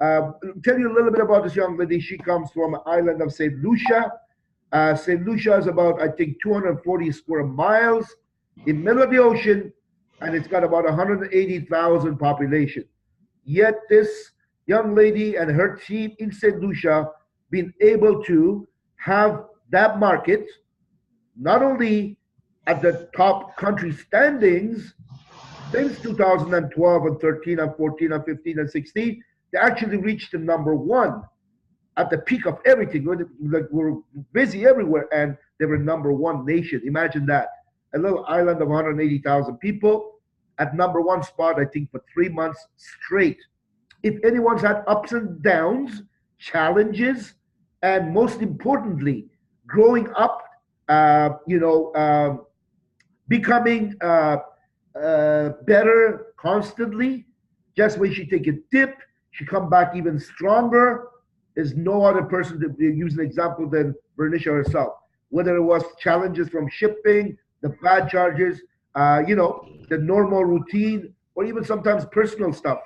Tell you a little bit about this young lady. She comes from the island of St. Lucia. St. Lucia is about, I think, 240 square miles in middle of the ocean, and it's got about 180,000 population. Yet this young lady and her team in St. Lucia been able to have that market not only at the top country standings since 2012 and 13 and 14 and 15 and 16, they actually reached the number one at the peak of everything. Like we're busy everywhere, and they were number one nation. Imagine that. A little island of 180,000 people at number one spot, I think, for 3 months straight. If anyone's had ups and downs, challenges, and most importantly, growing up, becoming better constantly, just when she take a dip, she come back even stronger. There's no other person to use an example than Vernisha herself. Whether it was challenges from shipping, the bad charges, the normal routine, or even sometimes personal stuff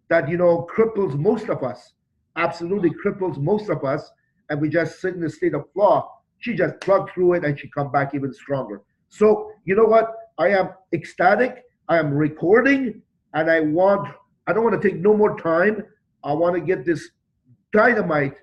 that cripples most of us, absolutely cripples most of us, and we just sit in a state of flaw. She just plugged through it and she come back even stronger. So you know what? I am ecstatic. I am recording, and I don't want to take no more time. I want to get this dynamite,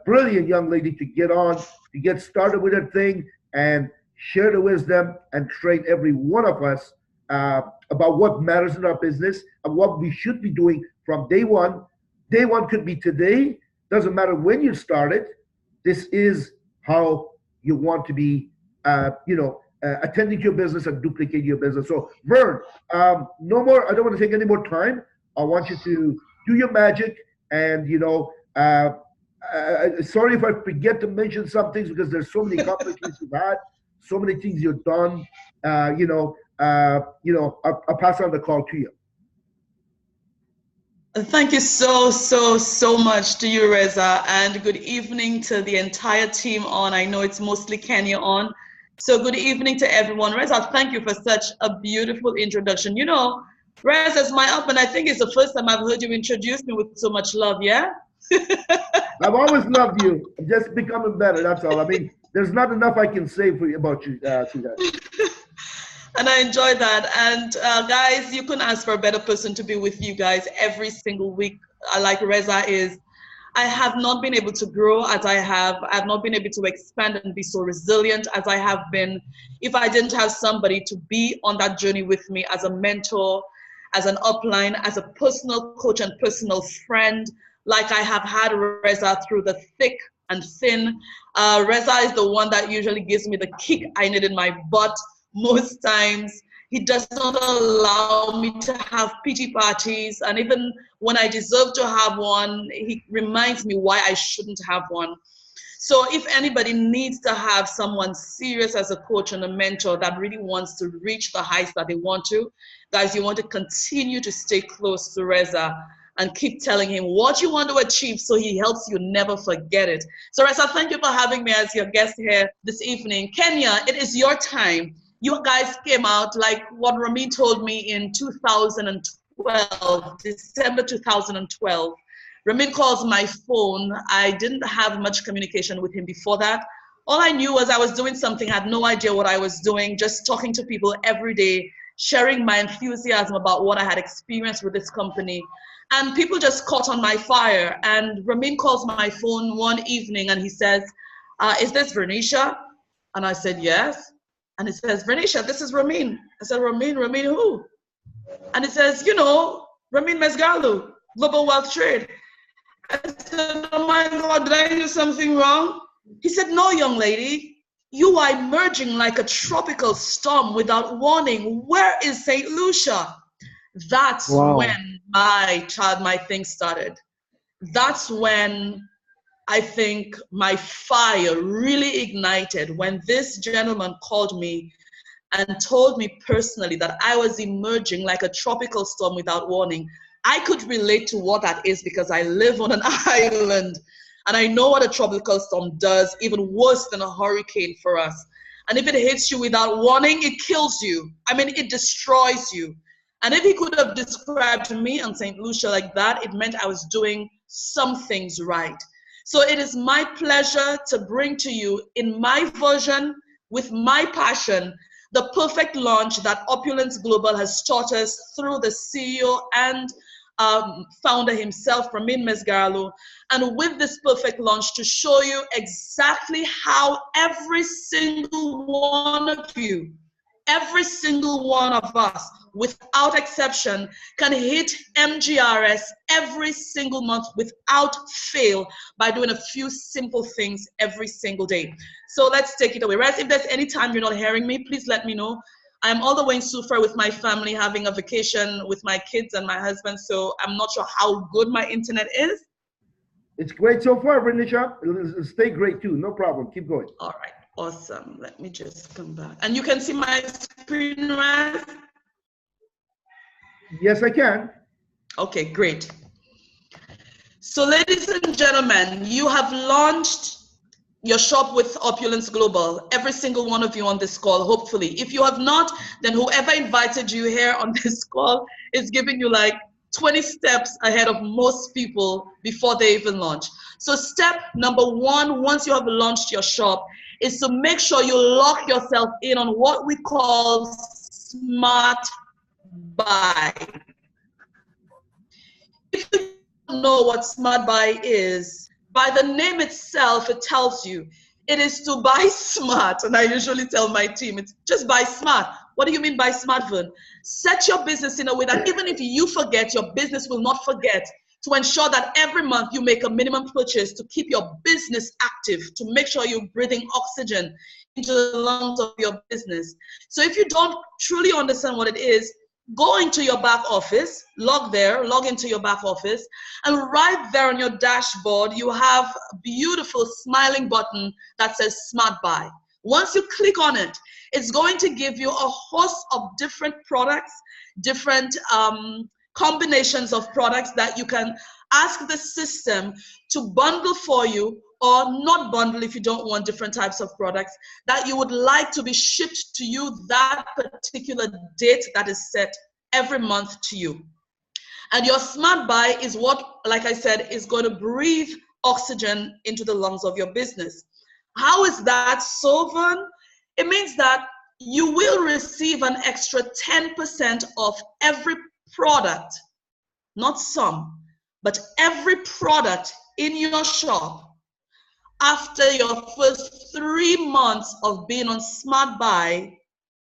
brilliant young lady to get on, to get started with her thing, and share the wisdom and train every one of us about what matters in our business and what we should be doing from day one. Day one could be today. Doesn't matter when you started. This is how you want to be, attending to your business and duplicate your business. So, Vern, no more. I don't want to take any more time. I want you to do your magic, and sorry if I forget to mention some things because there's so many accomplishments you've had, so many things you've done. I'll pass on the call to you. Thank you so much to you, Reza, and good evening to the entire team on. I know it's mostly Kenya on. So good evening to everyone. Reza, thank you for such a beautiful introduction. Reza's my up, and I think it's the first time I've heard you introduce me with so much love, yeah? I've always loved you. I'm just becoming better, that's all. I mean, there's not enough I can say about you, sweetheart. And I enjoy that. And guys, you couldn't ask for a better person to be with you guys every single week, like Reza is. I have not been able to grow as I have. I've not been able to expand and be so resilient as I have been if I didn't have somebody to be on that journey with me as a mentor, as an upline, as a personal coach and personal friend, like I have had Reza through the thick and thin. Reza is the one that usually gives me the kick I need in my butt most times. He does not allow me to have pity parties, and even when I deserve to have one, he reminds me why I shouldn't have one. So if anybody needs to have someone serious as a coach and a mentor that really wants to reach the heights that they want to, guys, you want to continue to stay close to Reza and keep telling him what you want to achieve so he helps you never forget it. So Reza, thank you for having me as your guest here this evening. Kenya, it is your time. You guys came out like what Ramin told me in 2012, December 2012. Ramin calls my phone. I didn't have much communication with him before that. All I knew was I was doing something, I had no idea what I was doing, just talking to people every day, sharing my enthusiasm about what I had experienced with this company. And people just caught on my fire. And Ramin calls my phone one evening and he says, is this Vernisha? And I said, yes. And he says, Vernisha, this is Ramin. I said, Ramin who? And he says, Ramin Mesgarlou, Global Wealth Trade. I said, oh my God, did I do something wrong? He said, no, young lady, you are emerging like a tropical storm without warning. Where is St. Lucia? That's when my thing started. That's when I think my fire really ignited, when this gentleman called me and told me personally that I was emerging like a tropical storm without warning. I could relate to what that is because I live on an island and I know what a tropical storm does, even worse than a hurricane for us. And if it hits you without warning, it kills you. I mean, it destroys you. And if he could have described me and St. Lucia like that, it meant I was doing some things right. So it is my pleasure to bring to you, in my version, with my passion, the perfect launch that Opulence Global has taught us through the CEO and founder himself, Mesgarlou, and with this perfect launch to show you exactly how every single one of you, every single one of us, without exception, can hit MGRS every single month without fail by doing a few simple things every single day. So let's take it away. Rez, if there's any time you're not hearing me, please let me know. I'm all the way in Sufa with my family, having a vacation with my kids and my husband, so I'm not sure how good my internet is. It's great so far, Vernisha. It'll stay great too, no problem. Keep going. All right, awesome. Let me just come back. And you can see my screen, right? Yes, I can. Okay, great. So ladies and gentlemen, you have launched your shop with Opulence Global, every single one of you on this call, hopefully. If you have not, then whoever invited you here on this call is giving you like 20 steps ahead of most people before they even launch. So step number one, once you have launched your shop, is to make sure you lock yourself in on what we call smart buy. If you don't know what smart buy is, by the name itself, it tells you it is to buy smart. And I usually tell my team, it's just buy smart. What do you mean by smart, Vern? Set your business in a way that even if you forget, your business will not forget, to ensure that every month you make a minimum purchase to keep your business active, to make sure you're breathing oxygen into the lungs of your business. So if you don't truly understand what it is, go into your back office, log into your back office, and right there on your dashboard, you have a beautiful smiling button that says Smart Buy. Once you click on it, it's going to give you a host of different products, different combinations of products that you can ask the system to bundle for you, or not bundle if you don't want different types of products that you would like to be shipped to you that particular date that is set every month to you. And your smart buy is what, like I said, is going to breathe oxygen into the lungs of your business. How is that so, Vern? It means that you will receive an extra 10% of every product, not some, but every product in your shop after your first 3 months of being on Smart Buy,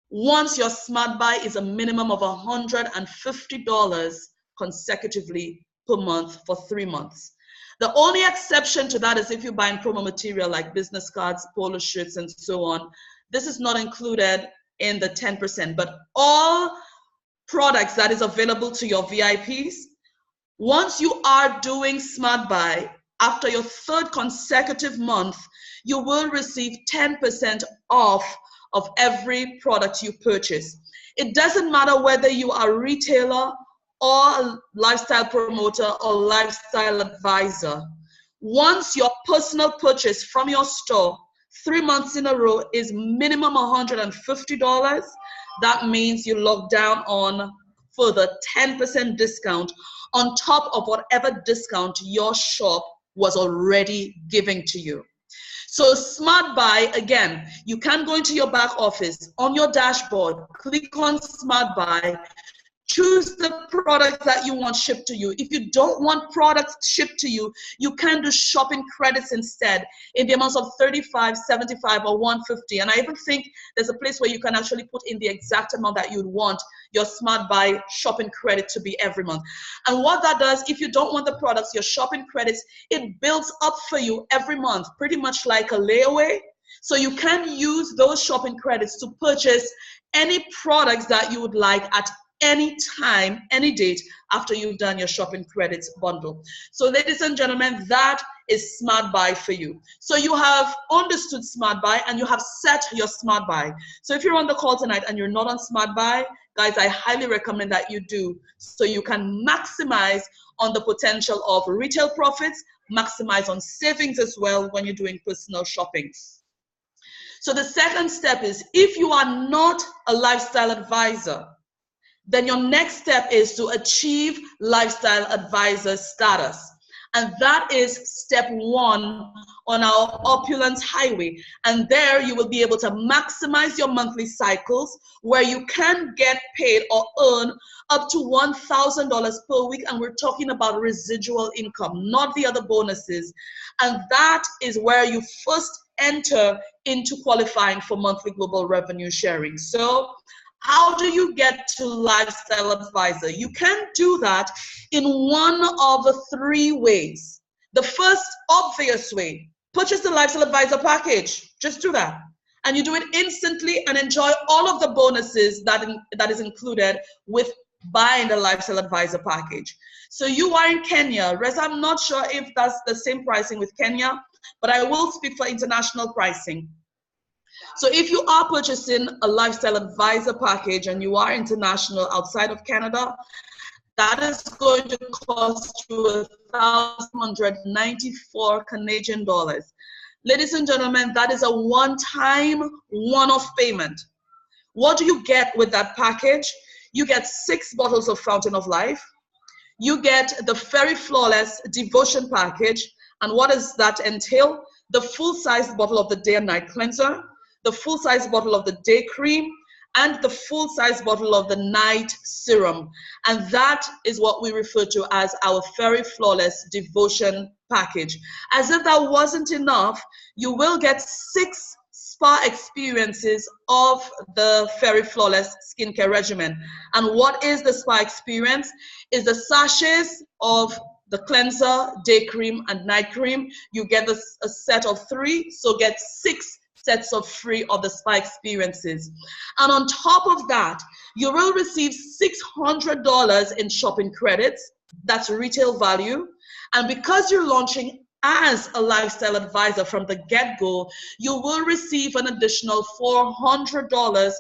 once your Smart Buy is a minimum of $150 consecutively per month for 3 months. The only exception to that is if you're buying promo material like business cards, polo shirts, and so on. This is not included in the 10%, but all products that is available to your VIPs, once you are doing Smart Buy, after your 3rd consecutive month, you will receive 10% off of every product you purchase. It doesn't matter whether you are a retailer or a lifestyle promoter or lifestyle advisor. Once your personal purchase from your store 3 months in a row is minimum $150, that means you log down on further 10% discount on top of whatever discount your shop was already giving to you. So Smart Buy, again, you can go into your back office, on your dashboard, click on Smart Buy, choose the product that you want shipped to you. If you don't want products shipped to you, you can do shopping credits instead in the amounts of $35, $75, or $150. And I even think there's a place where you can actually put in the exact amount that you'd want your Smart Buy shopping credit to be every month. And what that does, if you don't want the products, your shopping credits, it builds up for you every month, pretty much like a layaway. So you can use those shopping credits to purchase any products that you would like at any time, any date after you've done your shopping credits bundle. So ladies and gentlemen, that is Smart Buy for you. So you have understood Smart Buy and you have set your Smart Buy. So if you're on the call tonight and you're not on Smart Buy, guys, I highly recommend that you do, so you can maximize on the potential of retail profits, maximize on savings as well when you're doing personal shopping. So the second step is, if you are not a lifestyle advisor, then your next step is to achieve lifestyle advisor status. And that is step 1 on our Opulence highway. And there you will be able to maximize your monthly cycles, where you can get paid or earn up to $1,000 per week. And we're talking about residual income, not the other bonuses. And that is where you first enter into qualifying for monthly global revenue sharing. So how do you get to lifestyle advisor? You can do that in one of the 3 ways. The first obvious way, purchase the lifestyle advisor package. Just do that. And you do it instantly and enjoy all of the bonuses that is included with buying the lifestyle advisor package. So you are in Kenya. Reza, I'm not sure if that's the same pricing with Kenya, but I will speak for international pricing. So if you are purchasing a lifestyle advisor package and you are international outside of Canada, that is going to cost you 1,194 Canadian dollars. Ladies and gentlemen, that is a one-time, one-off payment. What do you get with that package? You get 6 bottles of Fountain of Life. You get the Very Flawless Devotion package. And what does that entail? The full-size bottle of the Day and Night Cleanser, the full-size bottle of the Day Cream, and the full-size bottle of the Night Serum. And that is what we refer to as our Very Flawless Devotion package. As if that wasn't enough, you will get 6 spa experiences of the Very Flawless skincare regimen. And what is the spa experience? Is the sachets of the cleanser, day cream, and night cream. You get a set of 3, so get 6 sets of free of the spa experiences. And on top of that, you will receive $600 in shopping credits. That's retail value. And because you're launching as a lifestyle advisor from the get-go, you will receive an additional $400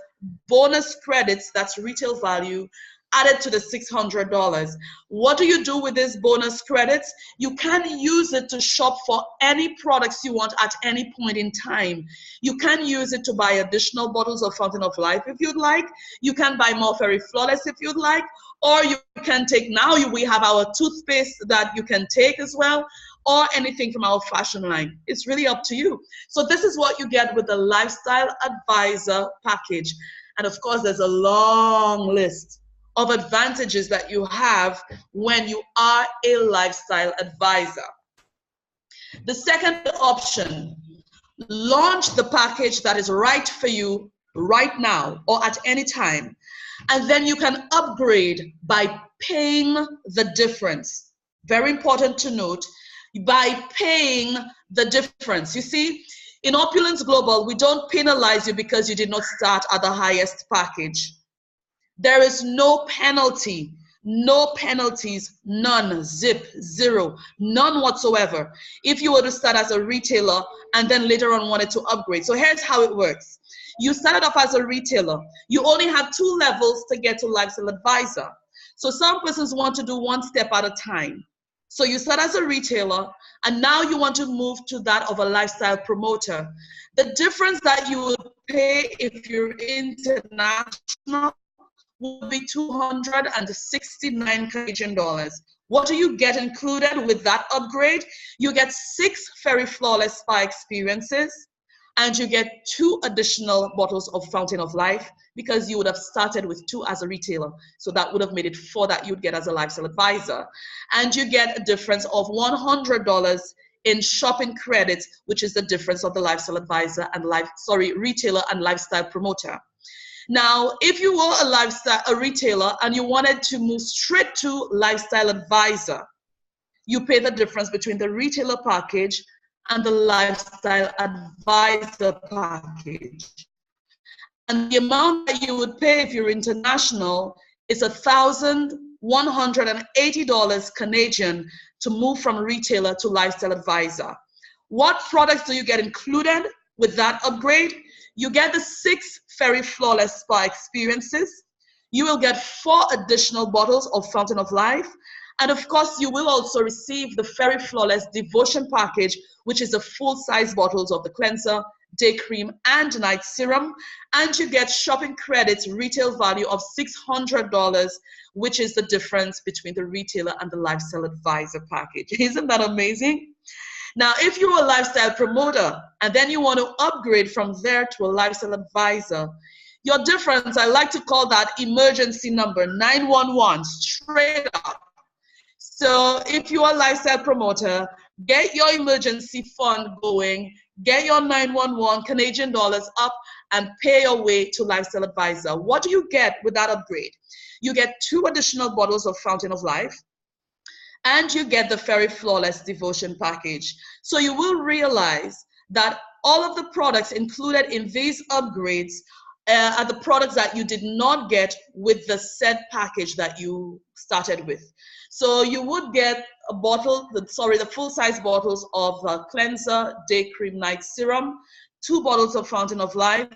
bonus credits, that's retail value, added to the $600. What do you do with this bonus credits? You can use it to shop for any products you want at any point in time. You can use it to buy additional bottles of Fountain of Life if you'd like. You can buy more Very Flawless if you'd like. Or you can take, now we have our toothpaste that you can take as well, or anything from our fashion line. It's really up to you. So this is what you get with the Lifestyle Advisor package. And of course, there's a long list of advantages that you have when you are a lifestyle advisor. The second option, launch the package that is right for you right now or at any time. And then you can upgrade by paying the difference. Very important to note, by paying the difference. You see, in Opulence Global, we don't penalize you because you did not start at the highest package. There is no penalty, no penalties, none, zip, zero, none whatsoever. If you were to start as a retailer and then later on wanted to upgrade. So here's how it works. You started off as a retailer. You only have 2 levels to get to lifestyle advisor. So some persons want to do 1 step at a time. So you start as a retailer and now you want to move to that of a lifestyle promoter. The difference that you would pay if you're international will be 269 Canadian dollars. What do you get included with that upgrade? You get 6 Very Flawless spa experiences, and you get 2 additional bottles of Fountain of Life because you would have started with 2 as a retailer. So that would have made it 4 that you'd get as a lifestyle advisor. And you get a difference of $100 in shopping credits, which is the difference of the lifestyle advisor and retailer and lifestyle promoter. Now, if you were a retailer and you wanted to move straight to lifestyle advisor, you pay the difference between the retailer package and the lifestyle advisor package. And the amount that you would pay if you're international is $1,180 Canadian to move from retailer to lifestyle advisor. What products do you get included with that upgrade? You get the 6 Very Flawless spa experiences. You will get 4 additional bottles of Fountain of Life. And of course, you will also receive the Very Flawless Devotion package, which is the full-size bottles of the cleanser, day cream and night serum, and you get shopping credits retail value of $600, which is the difference between the retailer and the lifestyle advisor package. Isn't that amazing? Now, if you're a lifestyle promoter and then you want to upgrade from there to a lifestyle advisor, your difference, I like to call that emergency number, 911, straight up. So if you're a lifestyle promoter, get your emergency fund going, get your 911 Canadian dollars up, and pay your way to lifestyle advisor. What do you get with that upgrade? You get 2 additional bottles of Fountain of Life, and you get the Fairy Flawless Devotion package. So you will realize that all of the products included in these upgrades are the products that you did not get with the said package that you started with. So you would get a bottle, the full-size bottles of cleanser, day cream, night serum, 2 bottles of Fountain of Life,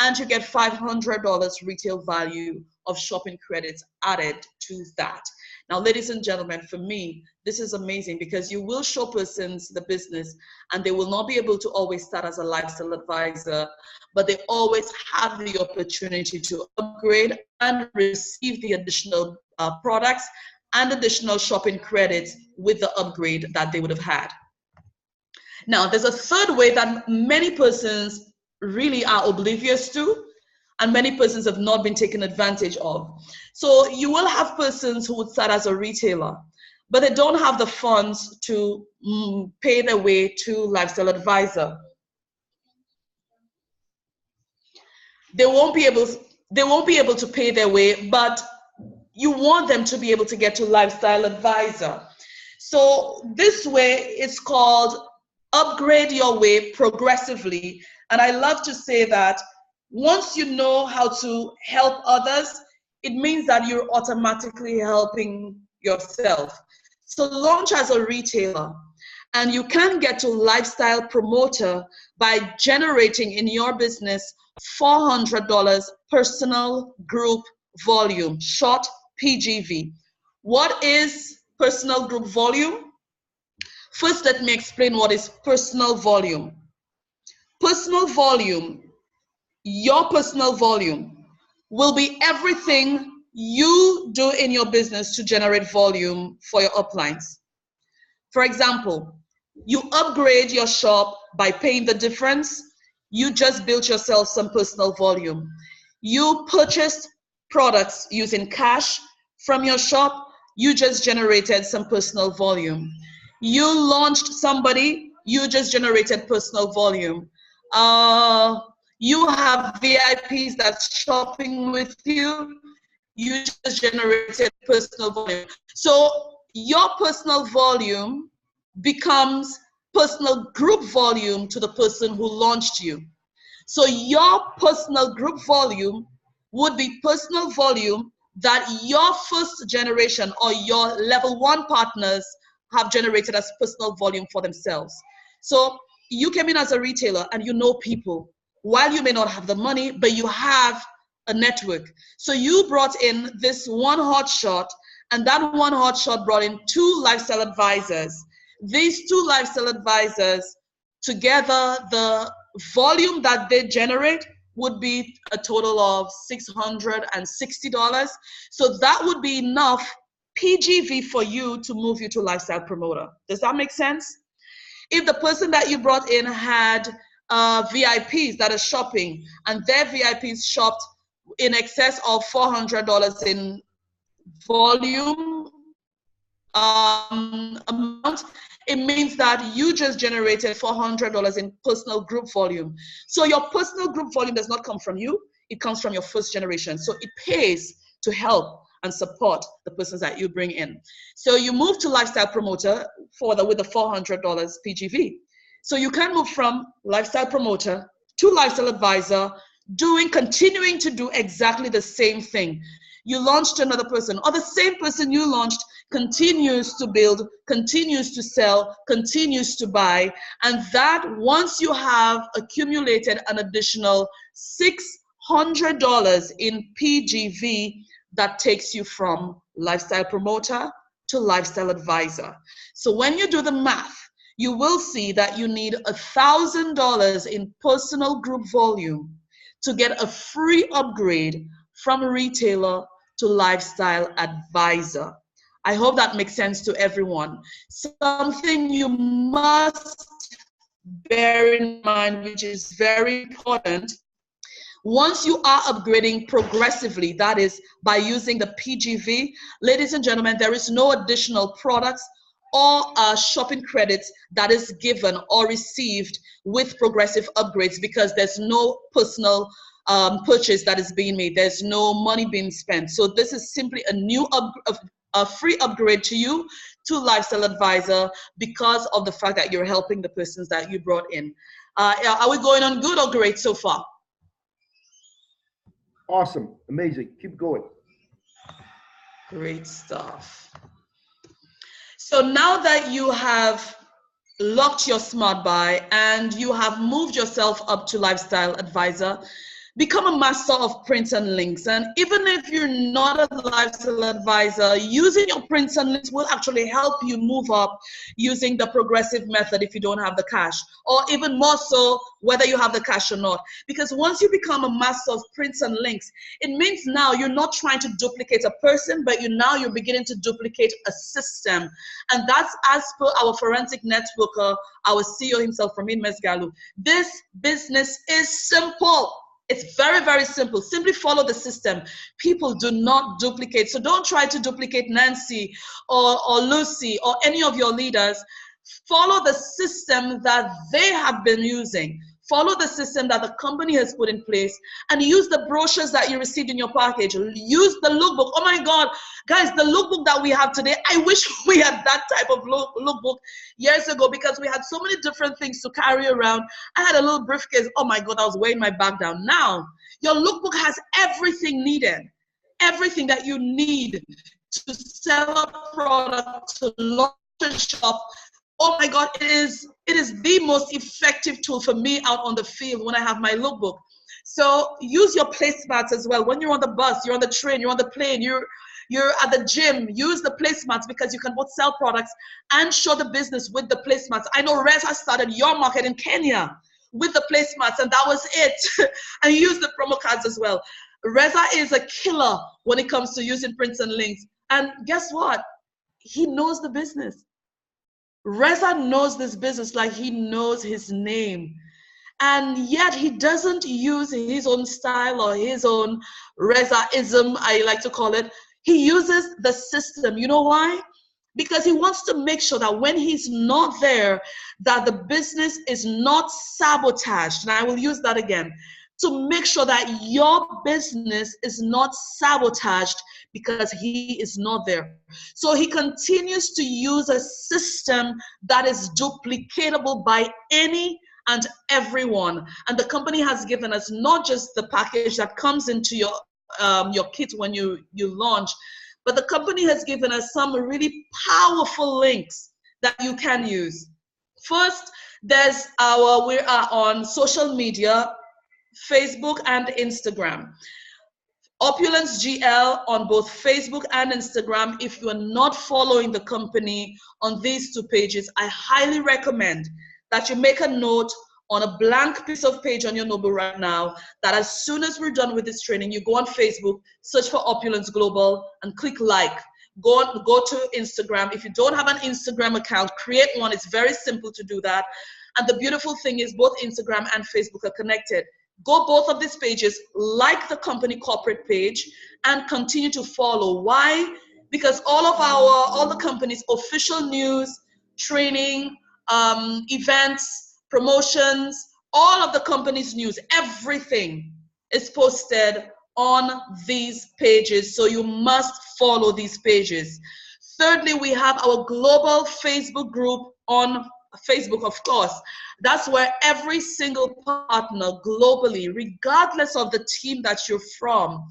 and you get $500 retail value of shopping credits added to that. Now, ladies and gentlemen, for me, this is amazing because you will show persons the business and they will not be able to always start as a lifestyle advisor, but they always have the opportunity to upgrade and receive the additional products and additional shopping credits with the upgrade that they would have had. Now, there's a third way that many persons really are oblivious to, and many persons have not been taken advantage of. So you will have persons who would start as a retailer, but they don't have the funds to pay their way to lifestyle advisor. They won't be able to pay their way, but you want them to be able to get to lifestyle advisor. So this way it's called upgrade your way progressively. And I love to say that once you know how to help others, it means that you're automatically helping yourself. So launch as a retailer, and you can get to lifestyle promoter by generating in your business $400 personal group volume, short PGV. What is personal group volume? First, let me explain what is personal volume. Personal volume, your personal volume, will be everything you do in your business to generate volume for your uplines. For example, you upgrade your shop by paying the difference. You just built yourself some personal volume. You purchased products using cash from your shop. You just generated some personal volume. You launched somebody. You just generated personal volume. You have VIPs that's shopping with you. You just generated personal volume. So your personal volume becomes personal group volume to the person who launched you. So your personal group volume would be personal volume that your first generation or your level 1 partners have generated as personal volume for themselves. So you came in as a retailer and you know people. While you may not have the money, but you have a network. So you brought in this one hot shot, and that one hot shot brought in 2 lifestyle advisors. These 2 lifestyle advisors, together, the volume that they generate would be a total of $660. So that would be enough PGV for you to move you to lifestyle promoter. Does that make sense? If the person that you brought in had VIPs that are shopping, and their VIPs shopped in excess of $400 in volume amount, it means that you just generated $400 in personal group volume. So your personal group volume does not come from you, it comes from your first generation. So it pays to help and support the persons that you bring in. So you move to lifestyle promoter with the $400 PGV. So you can move from lifestyle promoter to lifestyle advisor, continuing to do exactly the same thing. You launched another person, or the same person you launched continues to build, continues to sell, continues to buy, and that once you have accumulated an additional $600 in PGV, that takes you from lifestyle promoter to lifestyle advisor. So when you do the math, you will see that you need $1,000 in personal group volume to get a free upgrade from a retailer to lifestyle advisor. I hope that makes sense to everyone. Something you must bear in mind, which is very important, once you are upgrading progressively, that is by using the PGV, ladies and gentlemen, there is no additional products or shopping credits that is given or received with progressive upgrades, because there's no personal purchase that is being made. There's no money being spent. So this is simply a free upgrade to you, to Lifestyle Advisor, because of the fact that you're helping the persons that you brought in. Are we going on good or great so far? Awesome. Amazing. Keep going. Great stuff. So now that you have locked your smart buy and you have moved yourself up to Lifestyle Advisor, become a master of prints and links. And even if you're not a lifestyle advisor, using your prints and links will actually help you move up using the progressive method if you don't have the cash, or even more so whether you have the cash or not. Because once you become a master of prints and links, it means now you're not trying to duplicate a person, but you're beginning to duplicate a system. And that's as per our forensic networker, our CEO himself, Mesgarlou. This business is simple. It's very, very simple. Simply follow the system. People do not duplicate. So don't try to duplicate Nancy or Lucy or any of your leaders. Follow the system that they have been using. Follow the system that the company has put in place, and use the brochures that you received in your package. Use the lookbook. Oh my God, guys, the lookbook that we have today, I wish we had that type of lookbook years ago, because we had so many different things to carry around. I had a little briefcase. Oh my God, I was weighing my bag down. Now, your lookbook has everything needed, everything that you need to sell a product, to launch a shop. Oh my God, it is the most effective tool for me out on the field when I have my lookbook. So use your placemats as well. When you're on the bus, you're on the train, you're on the plane, you're at the gym, use the placemats, because you can both sell products and show the business with the placemats. I know Reza started your market in Kenya with the placemats, and that was it. And use the promo cards as well. Reza is a killer when it comes to using prints and links. And guess what? He knows the business. Reza knows this business like he knows his name. And yet he doesn't use his own style or his own Rezaism, I like to call it. He uses the system. You know why? Because he wants to make sure that when he's not there, that the business is not sabotaged. And I will use that again. To make sure that your business is not sabotaged because he is not there. So he continues to use a system that is duplicatable by any and everyone. And the company has given us not just the package that comes into your kit when you launch, but the company has given us some really powerful links that you can use. First, we are on social media, Facebook and Instagram. Opulence GL on both Facebook and Instagram. If you are not following the company on these two pages, I highly recommend that you make a note on a blank piece of page on your notebook right now, that as soon as we're done with this training, you go on Facebook, search for Opulence Global and click like. Go to Instagram. If you don't have an Instagram account, create one. It's very simple to do that. And the beautiful thing is both Instagram and Facebook are connected. Go both of these pages, like the company corporate page, and continue to follow. Why? Because all the company's official news, training, events, promotions, all of the company's news, everything is posted on these pages. So you must follow these pages. Thirdly, we have our global Facebook group on Facebook, of course. That's where every single partner globally, regardless of the team that you're from,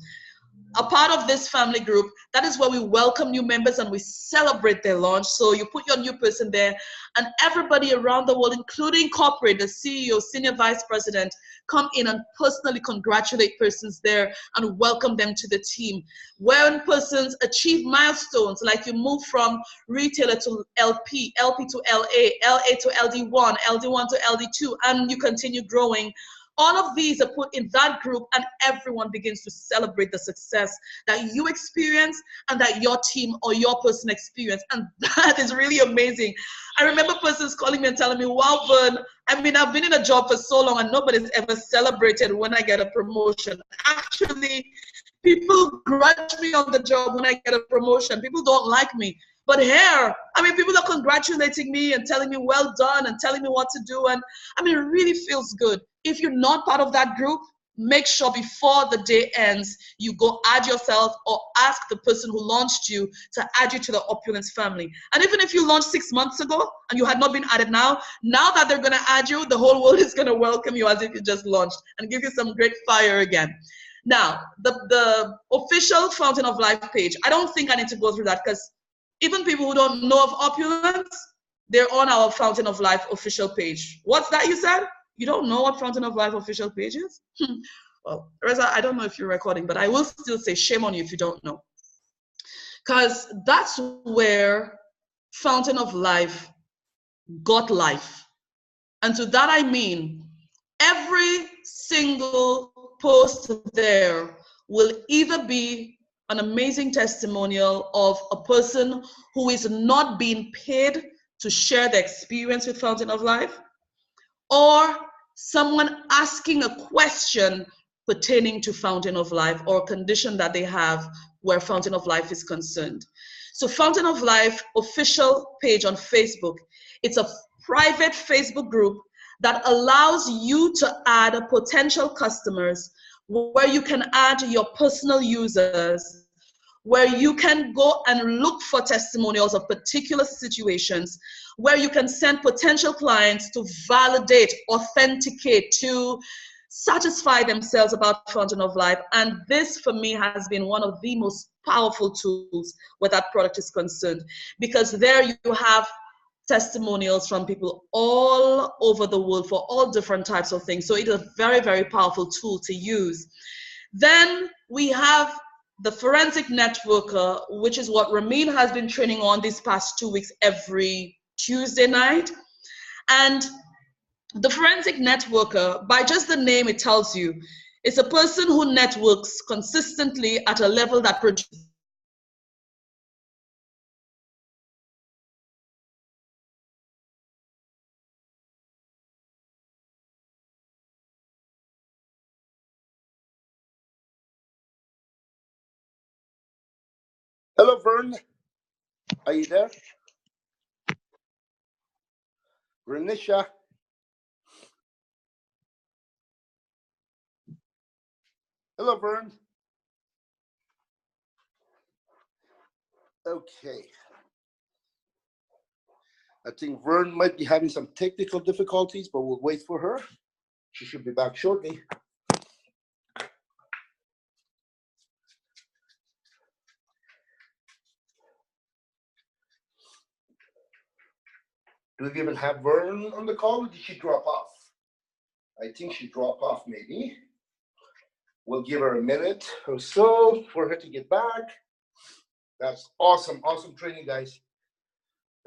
a part of this family group, that is where we welcome new members and we celebrate their launch. So you put your new person there, and everybody around the world, including corporate, the CEO, senior vice president, come in and personally congratulate persons there and welcome them to the team. When persons achieve milestones, like you move from retailer to LP, LP to LA, LA to LD1, LD1 to LD2, and you continue growing, all of these are put in that group, and everyone begins to celebrate the success that you experience and that your team or your person experienced. And that is really amazing. I remember persons calling me and telling me, wow, Vern, I mean, I've been in a job for so long and nobody's ever celebrated when I get a promotion. Actually, people grudge me on the job when I get a promotion. People don't like me. But here, I mean, people are congratulating me and telling me well done and telling me what to do. And I mean, it really feels good. If you're not part of that group, make sure before the day ends, you go add yourself or ask the person who launched you to add you to the Opulence family. And even if you launched 6 months ago and you had not been added now that they're going to add you, the whole world is going to welcome you as if you just launched and give you some great fire again. Now, the official Fountain of Life page, I don't think I need to go through that because even people who don't know of Opulence, they're on our Fountain of Life official page. What's that you said? You don't know what Fountain of Life official page is? Well, Reza, I don't know if you're recording, but I will still say shame on you if you don't know. Because that's where Fountain of Life got life. And to that I mean, every single post there will either be an amazing testimonial of a person who is not being paid to share the experience with Fountain of Life, or someone asking a question pertaining to Fountain of Life or a condition that they have where Fountain of Life is concerned. So Fountain of Life official page on Facebook, it's a private Facebook group that allows you to add potential customers, where you can add your personal users, where you can go and look for testimonials of particular situations, where you can send potential clients to validate, authenticate, to satisfy themselves about Fountain of Life. And this, for me, has been one of the most powerful tools where that product is concerned, because there you have testimonials from people all over the world for all different types of things. So it is a very, very powerful tool to use. Then we have the Forensic Networker, which is what Ramin has been training on these past 2 weeks every Tuesday night. And the Forensic Networker, by just the name it tells you, it's a person who networks consistently at a level that produces Hello, Vern. Are you there? Vernisha. Hello, Vern. Okay. I think Vern might be having some technical difficulties, but we'll wait for her. She should be back shortly. Do we even have Vern on the call, or did she drop off? I think she dropped off, maybe. We'll give her a minute or so for her to get back. That's awesome. Awesome training, guys.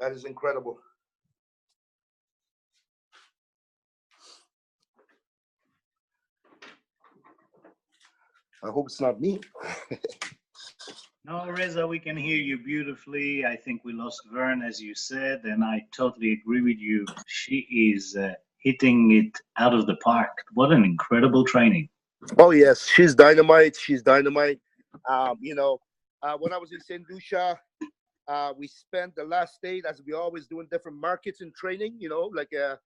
That is incredible. I hope it's not me. No, Reza, we can hear you beautifully. I think we lost Vern, as you said, and I totally agree with you. She is hitting it out of the park. What an incredible training. Oh, yes. She's dynamite. She's dynamite. When I was in St. Lucia, we spent the last day, as we always do in different markets and training, like a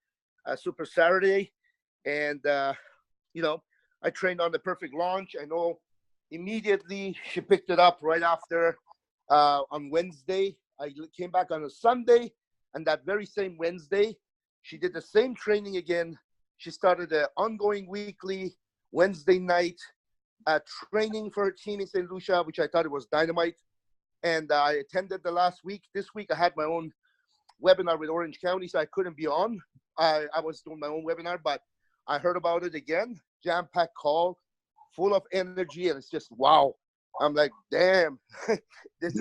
Super Saturday. And, I trained on the perfect launch. I know immediately she picked it up right after on Wednesday. I came back on a Sunday, and that very same Wednesday, she did the same training again. She started an ongoing weekly Wednesday night training for her team in St. Lucia, which I thought it was dynamite. And I attended the last week. This week I had my own webinar with Orange County, so I couldn't be on. I was doing my own webinar, but I heard about it again. Jam-packed call, full of energy, and it's just wow. I'm like, damn, this is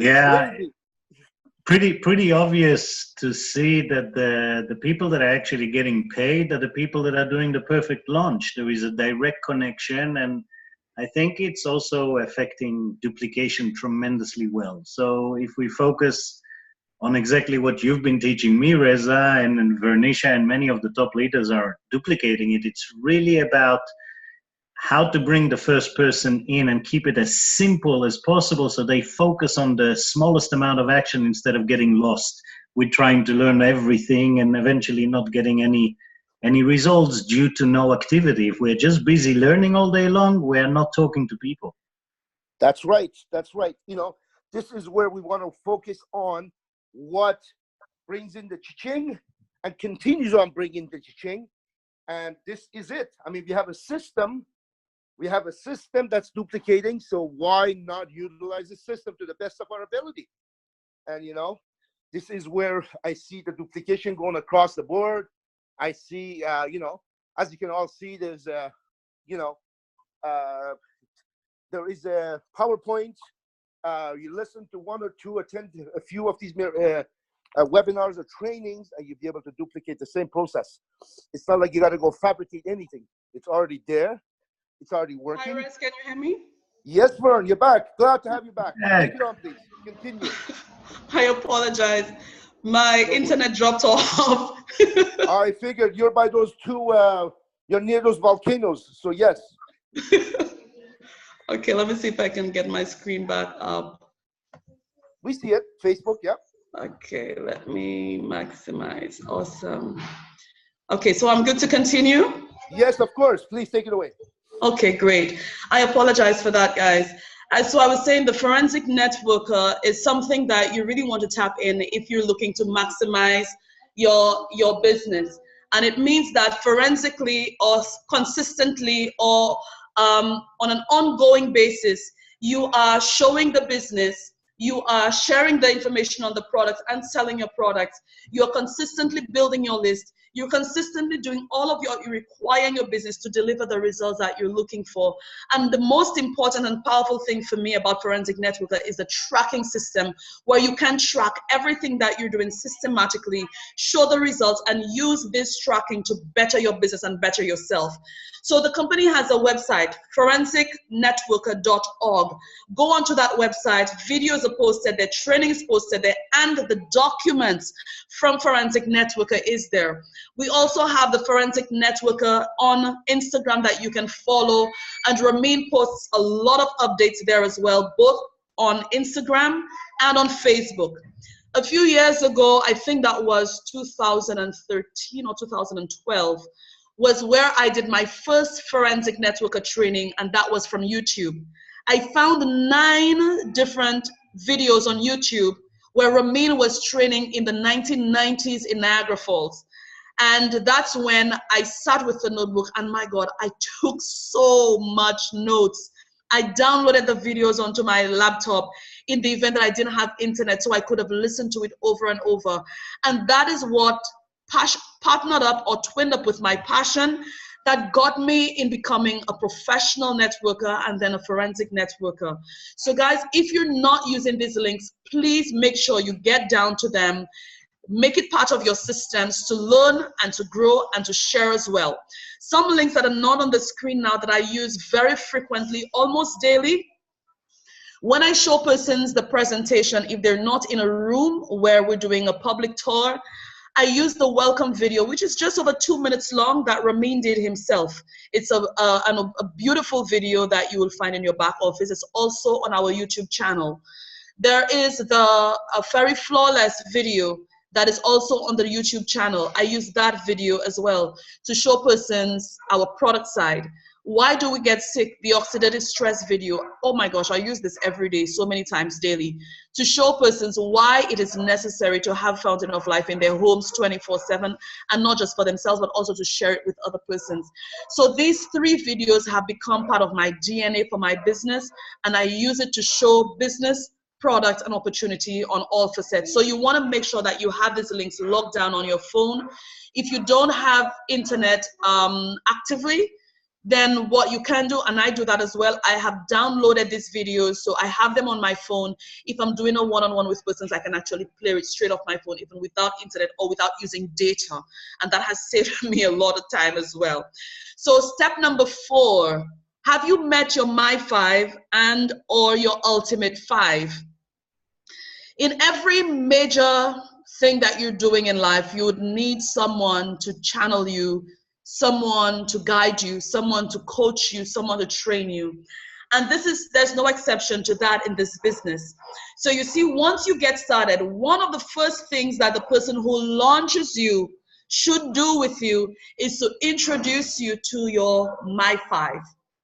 crazy. Pretty obvious to see that the people that are actually getting paid are the people that are doing the perfect launch. There is a direct connection, and I think it's also affecting duplication tremendously well. So if we focus on exactly what you've been teaching me, Reza, and Vernisha, and many of the top leaders are duplicating it, it's really about how to bring the first person in and keep it as simple as possible so they focus on the smallest amount of action instead of getting lost with trying to learn everything and eventually not getting any results due to no activity. If we're just busy learning all day long, we're not talking to people. That's right. That's right. You know, this is where we want to focus on what brings in the cha-ching and continues on bringing the cha-ching. And this is it. I mean, we have a system that's duplicating. So why not utilize the system to the best of our ability? And, you know, this is where I see the duplication going across the board. I see, you know, as you can all see, there's, you know, there is a PowerPoint. You listen to one or two, attend a few of these webinars or trainings, and you'll be able to duplicate the same process. It's not like you got to go fabricate anything. It's already there. It's already working. Hi, Rez, can you hear me? Yes, Vern, you're back. Glad to have you back. Take it on, please. Continue. I apologize. My internet dropped off. I figured you're by those two, you're near those volcanoes, so yes. Okay, let me see if I can get my screen back up. We see it, Facebook, yep. Okay, let me maximize. Awesome. Okay, so I'm good to continue? Yes, of course. Please take it away. Okay, great. I apologize for that, guys. So I was saying the forensic networker is something that you really want to tap in if you're looking to maximize your business. And it means that forensically or consistently or on an ongoing basis, you are showing the business, you are sharing the information on the products and selling your products. You're consistently building your list. You're consistently doing all of you're requiring your business to deliver the results that you're looking for. And the most important and powerful thing for me about Forensic Networker is the tracking system, where you can track everything that you're doing systematically, show the results, and use this tracking to better your business and better yourself. So the company has a website, forensicnetworker.org. Go onto that website. Videos are posted there, training is posted there, and the documents from Forensic Networker is there. We also have the Forensic Networker on Instagram that you can follow, and Ramin posts a lot of updates there as well, both on Instagram and on Facebook. A few years ago, I think that was 2013 or 2012, was where I did my first Forensic Networker training, and that was from YouTube. I found 9 different videos on YouTube where Ramin was training in the 1990s in Niagara Falls. And that's when I sat with the notebook, and my God, I took so much notes. I downloaded the videos onto my laptop in the event that I didn't have internet, so I could have listened to it over and over. And that is what partnered up or twinned up with my passion that got me in becoming a professional networker and then a forensic networker. So guys, if you're not using these links, please make sure you get down to them. Make it part of your systems to learn and to grow and to share as well. Some links that are not on the screen now that I use very frequently, almost daily. When I show persons the presentation, if they're not in a room where we're doing a public tour, I use the welcome video, which is just over 2 minutes long, that Ramin did himself. It's a beautiful video that you will find in your back office. It's also on our YouTube channel. There is a very flawless video that is also on the YouTube channel. I use that video as well to show persons our product side. Why do we get sick? The oxidative stress video. Oh my gosh, I use this every day, so many times daily, to show persons why it is necessary to have Fountain of Life in their homes 24/7, and not just for themselves, but also to share it with other persons. So these 3 videos have become part of my DNA for my business, and I use it to show business, product, and opportunity on all facets. So you want to make sure that you have these links locked down on your phone. If you don't have internet actively, then what you can do, and I do that as well, I have downloaded these videos, so I have them on my phone. If I'm doing a one-on-one with persons, I can actually play it straight off my phone, even without internet or without using data, and that has saved me a lot of time as well. So step number 4, have you met your My 5 and or your Ultimate 5? In every major thing that you're doing in life, you would need someone to channel you, someone to guide you, someone to coach you, someone to train you. And there's no exception to that in this business. So you see, once you get started, one of the first things that the person who launches you should do with you is to introduce you to your My 5.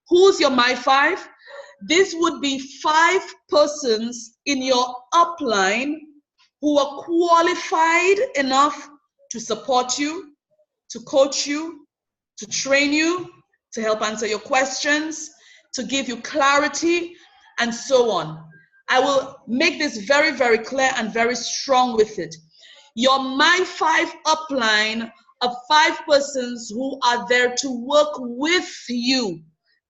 Who's your My 5? This would be 5 persons in your upline who are qualified enough to support you, to coach you, to train you, to help answer your questions, to give you clarity, and so on. I will make this very, very clear and very strong with it. Your My 5 upline of 5 persons who are there to work with you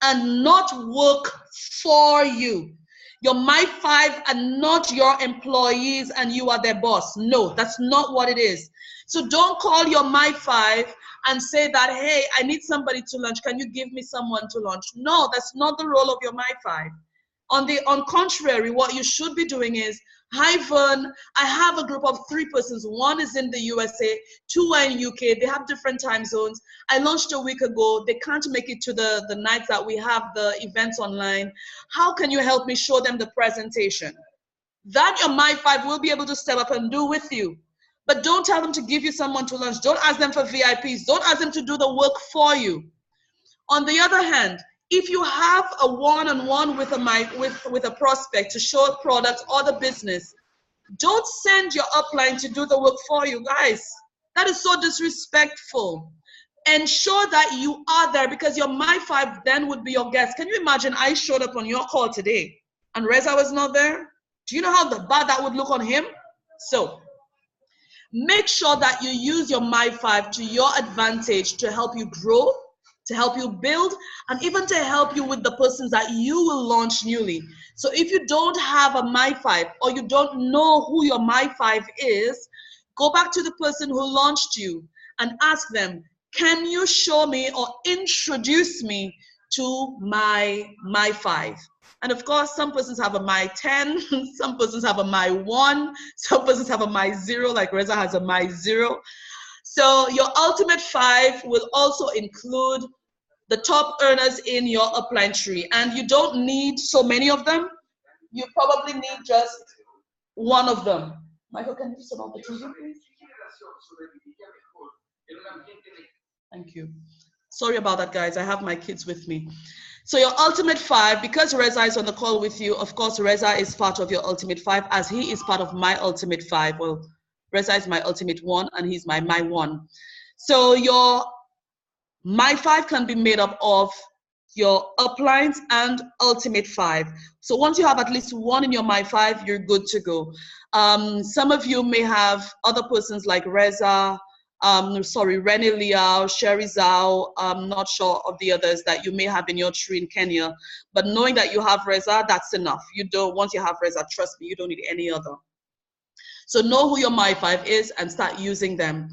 and not work for you. Your My 5 are not your employees and you are their boss. No, that's not what it is. So don't call your My 5 and say that, hey, I need somebody to launch. Can you give me someone to launch? No, that's not the role of your My 5. On contrary, what you should be doing is, hi Vern, I have a group of 3 persons. 1 is in the USA, 2 are in UK. They have different time zones. I launched a week ago. They can't make it to the nights that we have the events online. How can you help me show them the presentation? That your My 5 will be able to step up and do with you. But don't tell them to give you someone to launch. Don't ask them for VIPs. Don't ask them to do the work for you. On the other hand, if you have a one-on-one with a prospect to show a product or the business, don't send your upline to do the work for you, guys. That is so disrespectful. Ensure that you are there, because your My 5 then would be your guest. Can you imagine I showed up on your call today and Reza was not there? Do you know how bad that would look on him? So make sure that you use your My 5 to your advantage to help you grow, to help you build, and even to help you with the persons that you will launch newly. So if you don't have a My 5 or you don't know who your My 5 is, go back to the person who launched you and ask them, can you show me or introduce me to my My 5? And of course, some persons have a My 10, some persons have a My 1, some persons have a My 0, like Reza has a My 0. So your Ultimate 5 will also include the top earners in your upline tree. And you don't need so many of them. You probably need just one of them. Michael, can you turn on the TV, please? Thank you. Sorry about that, guys. I have my kids with me. So your Ultimate 5, because Reza is on the call with you, of course, Reza is part of your Ultimate 5, as he is part of my Ultimate 5. Well, Reza is my Ultimate 1, and he's my 1. So your My 5 can be made up of your uplines and Ultimate 5. So once you have at least one in your My 5, you're good to go. Some of you may have other persons like Reza, Rennie Liao, Sherry Zhao, I'm not sure of the others that you may have in your tree in Kenya. But knowing that you have Reza, that's enough. Once you have Reza, trust me, you don't need any other. So know who your My 5 is and start using them.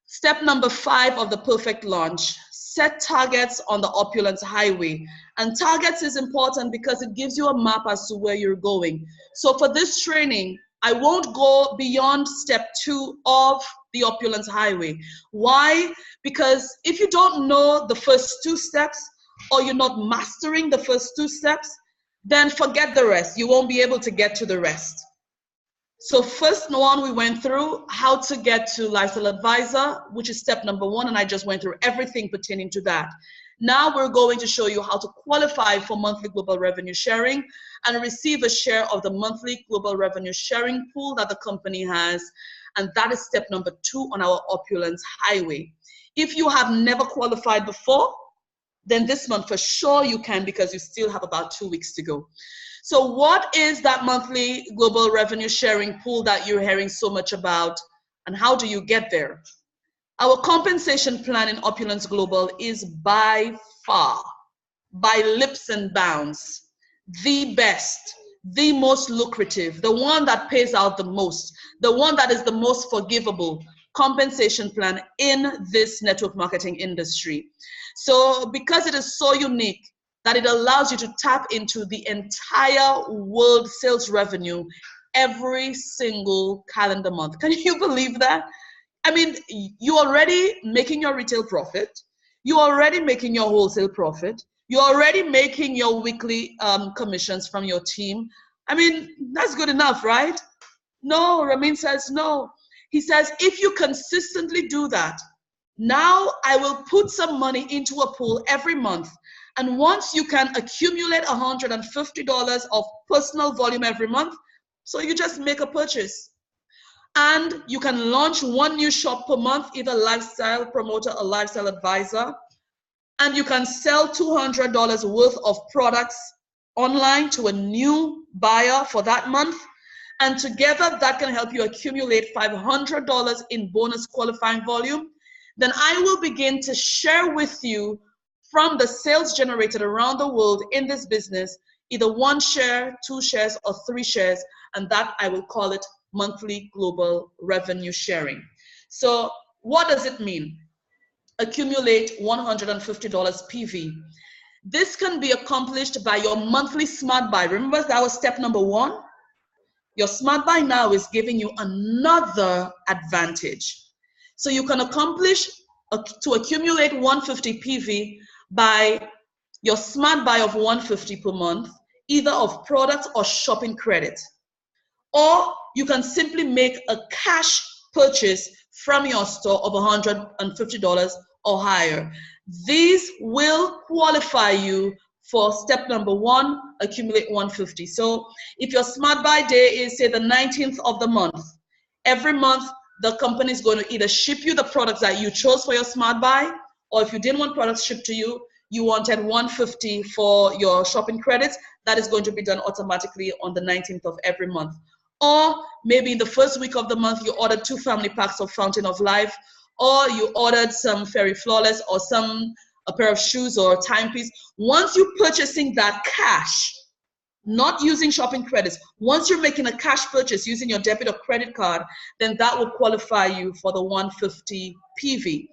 Step number 5 of the perfect launch, set targets on the Opulence highway. And targets is important because it gives you a map as to where you're going. So for this training, I won't go beyond step 2 of the Opulence highway. Why? Because if you don't know the first 2 steps, or you're not mastering the first 2 steps, then forget the rest. You won't be able to get to the rest. So first one, we went through how to get to Lifestyle Advisor, which is step number 1, and I just went through everything pertaining to that. Now we're going to show you how to qualify for monthly global revenue sharing and receive a share of the monthly global revenue sharing pool that the company has. And that is step number 2 on our Opulence Highway. If you have never qualified before, then this month for sure you can, because you still have about 2 weeks to go. So what is that monthly global revenue sharing pool that you're hearing so much about, and how do you get there? Our compensation plan in Opulence Global is by far, by leaps and bounds, the best, the most lucrative, the one that pays out the most, the one that is the most forgivable compensation plan in this network marketing industry. So because it is so unique that it allows you to tap into the entire world sales revenue every single calendar month. Can you believe that? I mean, you're already making your retail profit. You're already making your wholesale profit. You're already making your weekly commissions from your team. I mean, that's good enough, right? No, Ramin says no. He says, if you consistently do that, now I will put some money into a pool every month. And once you can accumulate $150 of personal volume every month, so you just make a purchase. And you can launch 1 new shop per month, either lifestyle promoter or lifestyle advisor. And you can sell $200 worth of products online to a new buyer for that month. And together that can help you accumulate $500 in bonus qualifying volume. Then I will begin to share with you from the sales generated around the world in this business, either 1 share, 2 shares, or 3 shares. And that I will call it monthly global revenue sharing. So what does it mean? Accumulate $150 PV. This can be accomplished by your monthly smart buy. Remember that was step number 1? Your smart buy now is giving you another advantage. So you can accomplish to accumulate 150 PV by your smart buy of 150 per month, either of products or shopping credit. Or you can simply make a cash purchase from your store of $150 or higher. These will qualify you for step number 1, accumulate 150. So if your smart buy day is, say, the 19th of the month, every month the company is going to either ship you the products that you chose for your smart buy, or if you didn't want products shipped to you, you wanted 150 for your shopping credits, that is going to be done automatically on the 19th of every month. Or maybe in the first week of the month, you ordered 2 family packs of Fountain of Life, or you ordered some Fairy Flawless, or a pair of shoes or a timepiece. Once you're purchasing that cash, not using shopping credits, once you're making a cash purchase using your debit or credit card, then that will qualify you for the 150 PV.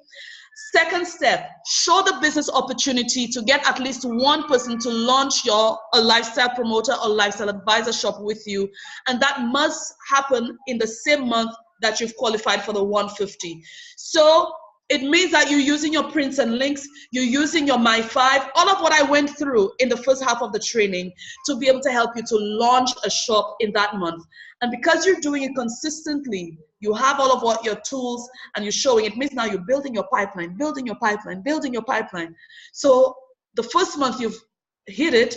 Second step, show the business opportunity to get at least 1 person to launch a lifestyle promoter or lifestyle advisor shop with you. And that must happen in the same month that you've qualified for the 150. So it means that you're using your prints and links, you're using your My5, all of what I went through in the first half of the training to be able to help you to launch a shop in that month. And because you're doing it consistently, you have all of what your tools and you're showing, it means now you're building your pipeline, building your pipeline, building your pipeline. So the first month you've hit it,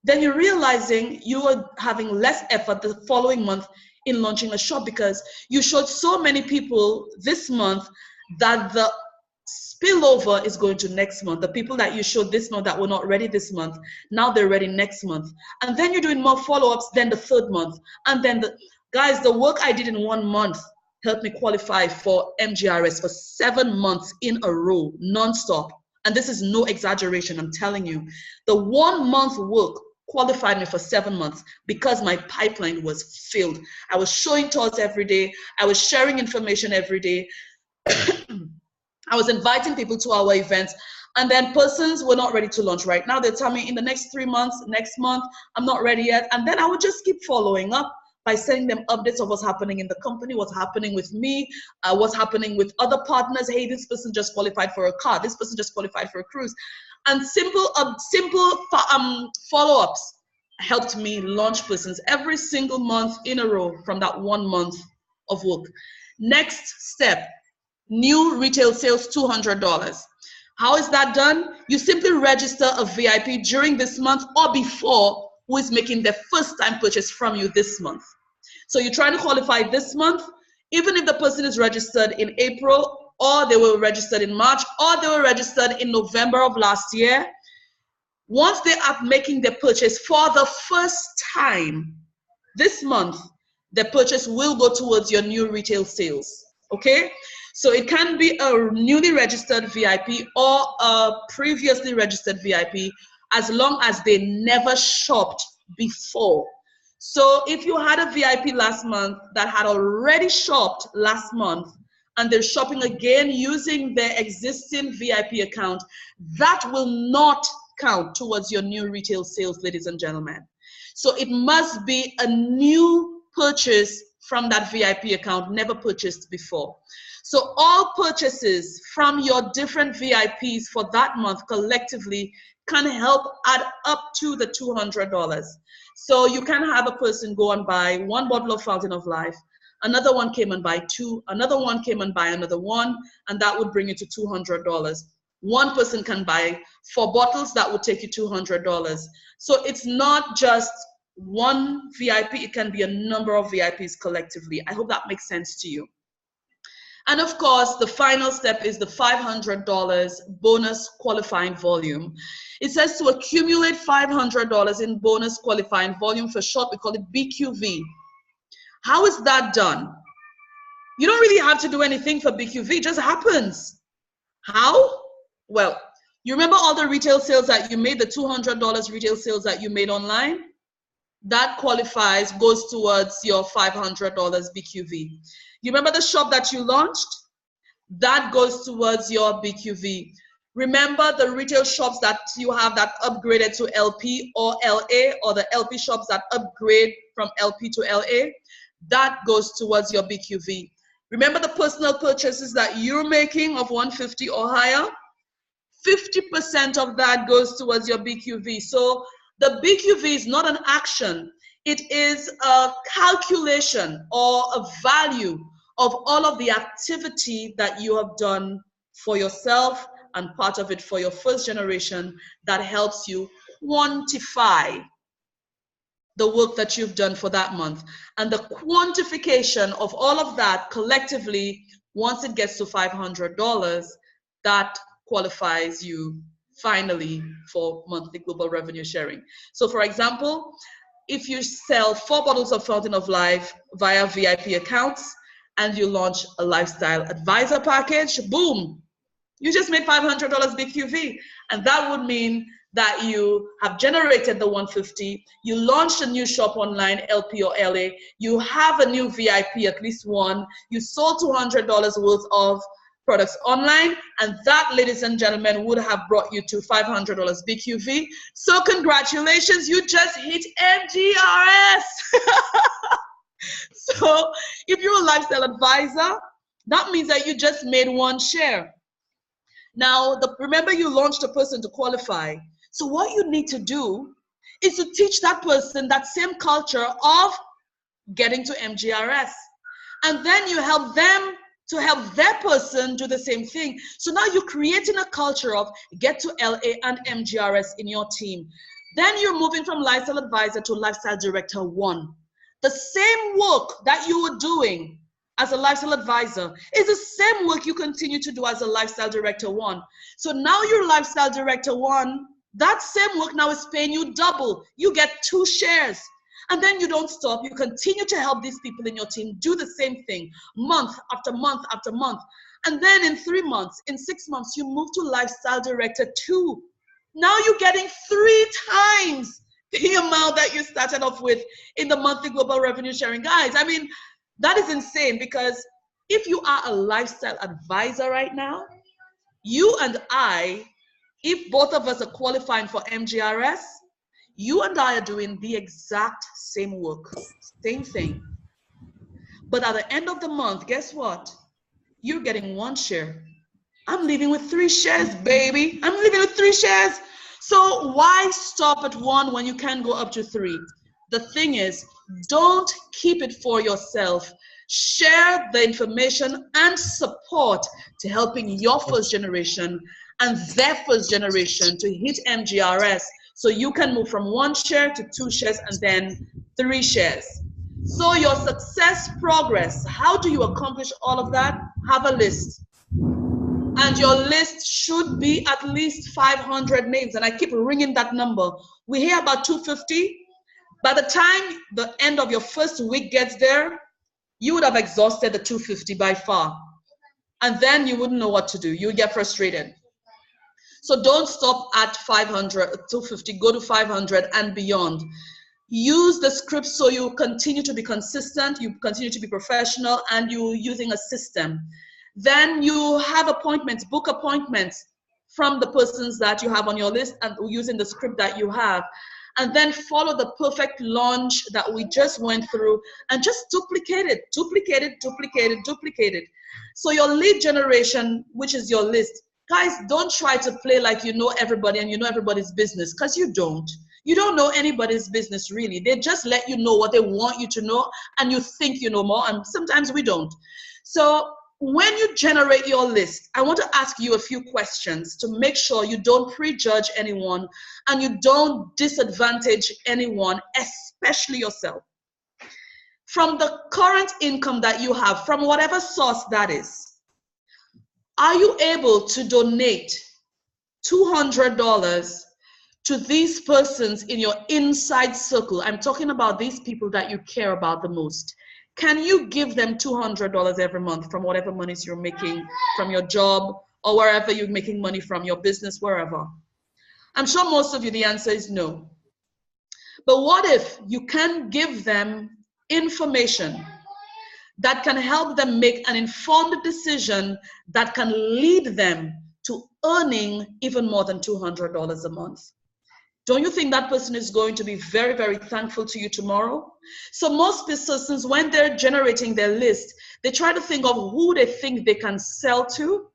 then you're realizing you are having less effort the following month in launching a shop, because you showed so many people this month that the spillover is going to next month. The people that you showed this month that were not ready this month, now they're ready next month. And then you're doing more follow-ups than the 3rd month. And then, guys, the work I did in 1 month helped me qualify for MGRS for 7 months in a row, non-stop. And this is no exaggeration, I'm telling you. The 1 month work qualified me for 7 months because my pipeline was filled. I was showing tours every day. I was sharing information every day. I was inviting people to our events, and then persons were not ready to launch right now. They tell me in the next 3 months, next month, I'm not ready yet. And then I would just keep following up by sending them updates of what's happening in the company, what's happening with me, what's happening with other partners. Hey, this person just qualified for a car. This person just qualified for a cruise. And simple follow-ups. helped me launch persons every single month in a row from that 1 month of work. Next step, new retail sales, $200. How is that done? You simply register a VIP during this month or before who is making their first time purchase from you this month. So you're trying to qualify this month, even if the person is registered in April, or they were registered in March, or they were registered in November of last year. Once they are making their purchase for the first time this month, the purchase will go towards your new retail sales, okay? So it can be a newly registered VIP or a previously registered VIP, as long as they never shopped before. So if you had a VIP last month that had already shopped last month, and they're shopping again using their existing VIP account, that will not count towards your new retail sales, ladies and gentlemen. So it must be a new purchase from that VIP account, never purchased before. So all purchases from your different VIPs for that month collectively can help add up to the $200. So you can have a person go and buy 1 bottle of Fountain of Life, another one came and buy 2, another one came and buy another 1, and that would bring you to $200. One person can buy 4 bottles, that would take you $200. So it's not just one VIP, it can be a number of VIPs collectively. I hope that makes sense to you. And of course, the final step is the $500 bonus qualifying volume. It says to accumulate $500 in bonus qualifying volume, for short, we call it BQV. How is that done? You don't really have to do anything for BQV, it just happens. How? Well, you remember all the retail sales that you made, the $200 retail sales that you made online? That qualifies, goes towards your $500 BQV. You remember the shop that you launched? That goes towards your BQV. Remember the retail shops that you have that upgraded to LP or LA, or the LP shops that upgrade from LP to LA? That goes towards your BQV. Remember the personal purchases that you're making of $150 or higher? 50% of that goes towards your BQV. So the BQV is not an action. It is a calculation or a value of all of the activity that you have done for yourself, and part of it for your first generation, that helps you quantify the work that you've done for that month. And the quantification of all of that collectively, once it gets to $500, that qualifies you finally for monthly global revenue sharing. So for example, if you sell 4 bottles of Fountain of Life via VIP accounts and you launch a lifestyle advisor package, boom, you just made $500 BQV. And that would mean that you have generated the $150, you launched a new shop online, LP or LA, you have a new VIP, at least one, you sold $200 worth of products online, and that, ladies and gentlemen, would have brought you to $500 BQV. So congratulations, you just hit MGRS. So if you're a lifestyle advisor, that means that you just made 1 share. Now, remember you launched a person to qualify. So what you need to do is to teach that person that same culture of getting to MGRS. And then you help them to help their person do the same thing. So now you're creating a culture of get to LA and MGRS in your team. Then you're moving from lifestyle advisor to lifestyle director 1. The same work that you were doing as a lifestyle advisor is the same work you continue to do as a lifestyle director 1. So now you're lifestyle director 1, that same work now is paying you double. You get 2 shares. And then you don't stop. You continue to help these people in your team do the same thing month after month after month. And then in 3 months, in 6 months, you move to lifestyle director 2. Now you're getting 3 times the amount that you started off with in the monthly global revenue sharing. Guys, I mean, that is insane, because if you are a lifestyle advisor right now, you and I, if both of us are qualifying for MGRS, you and I are doing the exact same work, same thing. But at the end of the month, guess what? You're getting 1 share. I'm leaving with 3 shares, baby. I'm leaving with 3 shares. So why stop at 1 when you can go up to 3? The thing is, don't keep it for yourself. Share the information and support to helping your first generation and their first generation to hit MGRS, so you can move from 1 share to 2 shares and then 3 shares. So your success progress, how do you accomplish all of that? Have a list. And your list should be at least 500 names. And I keep ringing that number. We hear about 250. By the time the end of your first week gets there, you would have exhausted the 250 by far. And then you wouldn't know what to do. You would get frustrated. So don't stop at 500, 250, go to 500 and beyond. Use the script so you continue to be consistent, you continue to be professional, and you're using a system. Then you have appointments, book appointments from the persons that you have on your list and using the script that you have. And then follow the perfect launch that we just went through and just duplicate it, duplicate it, duplicate it, duplicate it. So your lead generation, which is your list, guys, don't try to play like you know everybody and you know everybody's business, because you don't. You don't know anybody's business really. They just let you know what they want you to know, and you think you know more, and sometimes we don't. So when you generate your list, I want to ask you a few questions to make sure you don't prejudge anyone and you don't disadvantage anyone, especially yourself. From the current income that you have, from whatever source that is, are you able to donate $200 to these persons in your inside circle? I'm talking about these people that you care about the most. Can you give them $200 every month from whatever monies you're making from your job or wherever you're making money from, your business, wherever? I'm sure most of you, the answer is no. But what if you can give them information that can help them make an informed decision that can lead them to earning even more than $200 a month? Don't you think that person is going to be very, very thankful to you tomorrow? So most persons, when they're generating their list, they try to think of who they think they can sell to,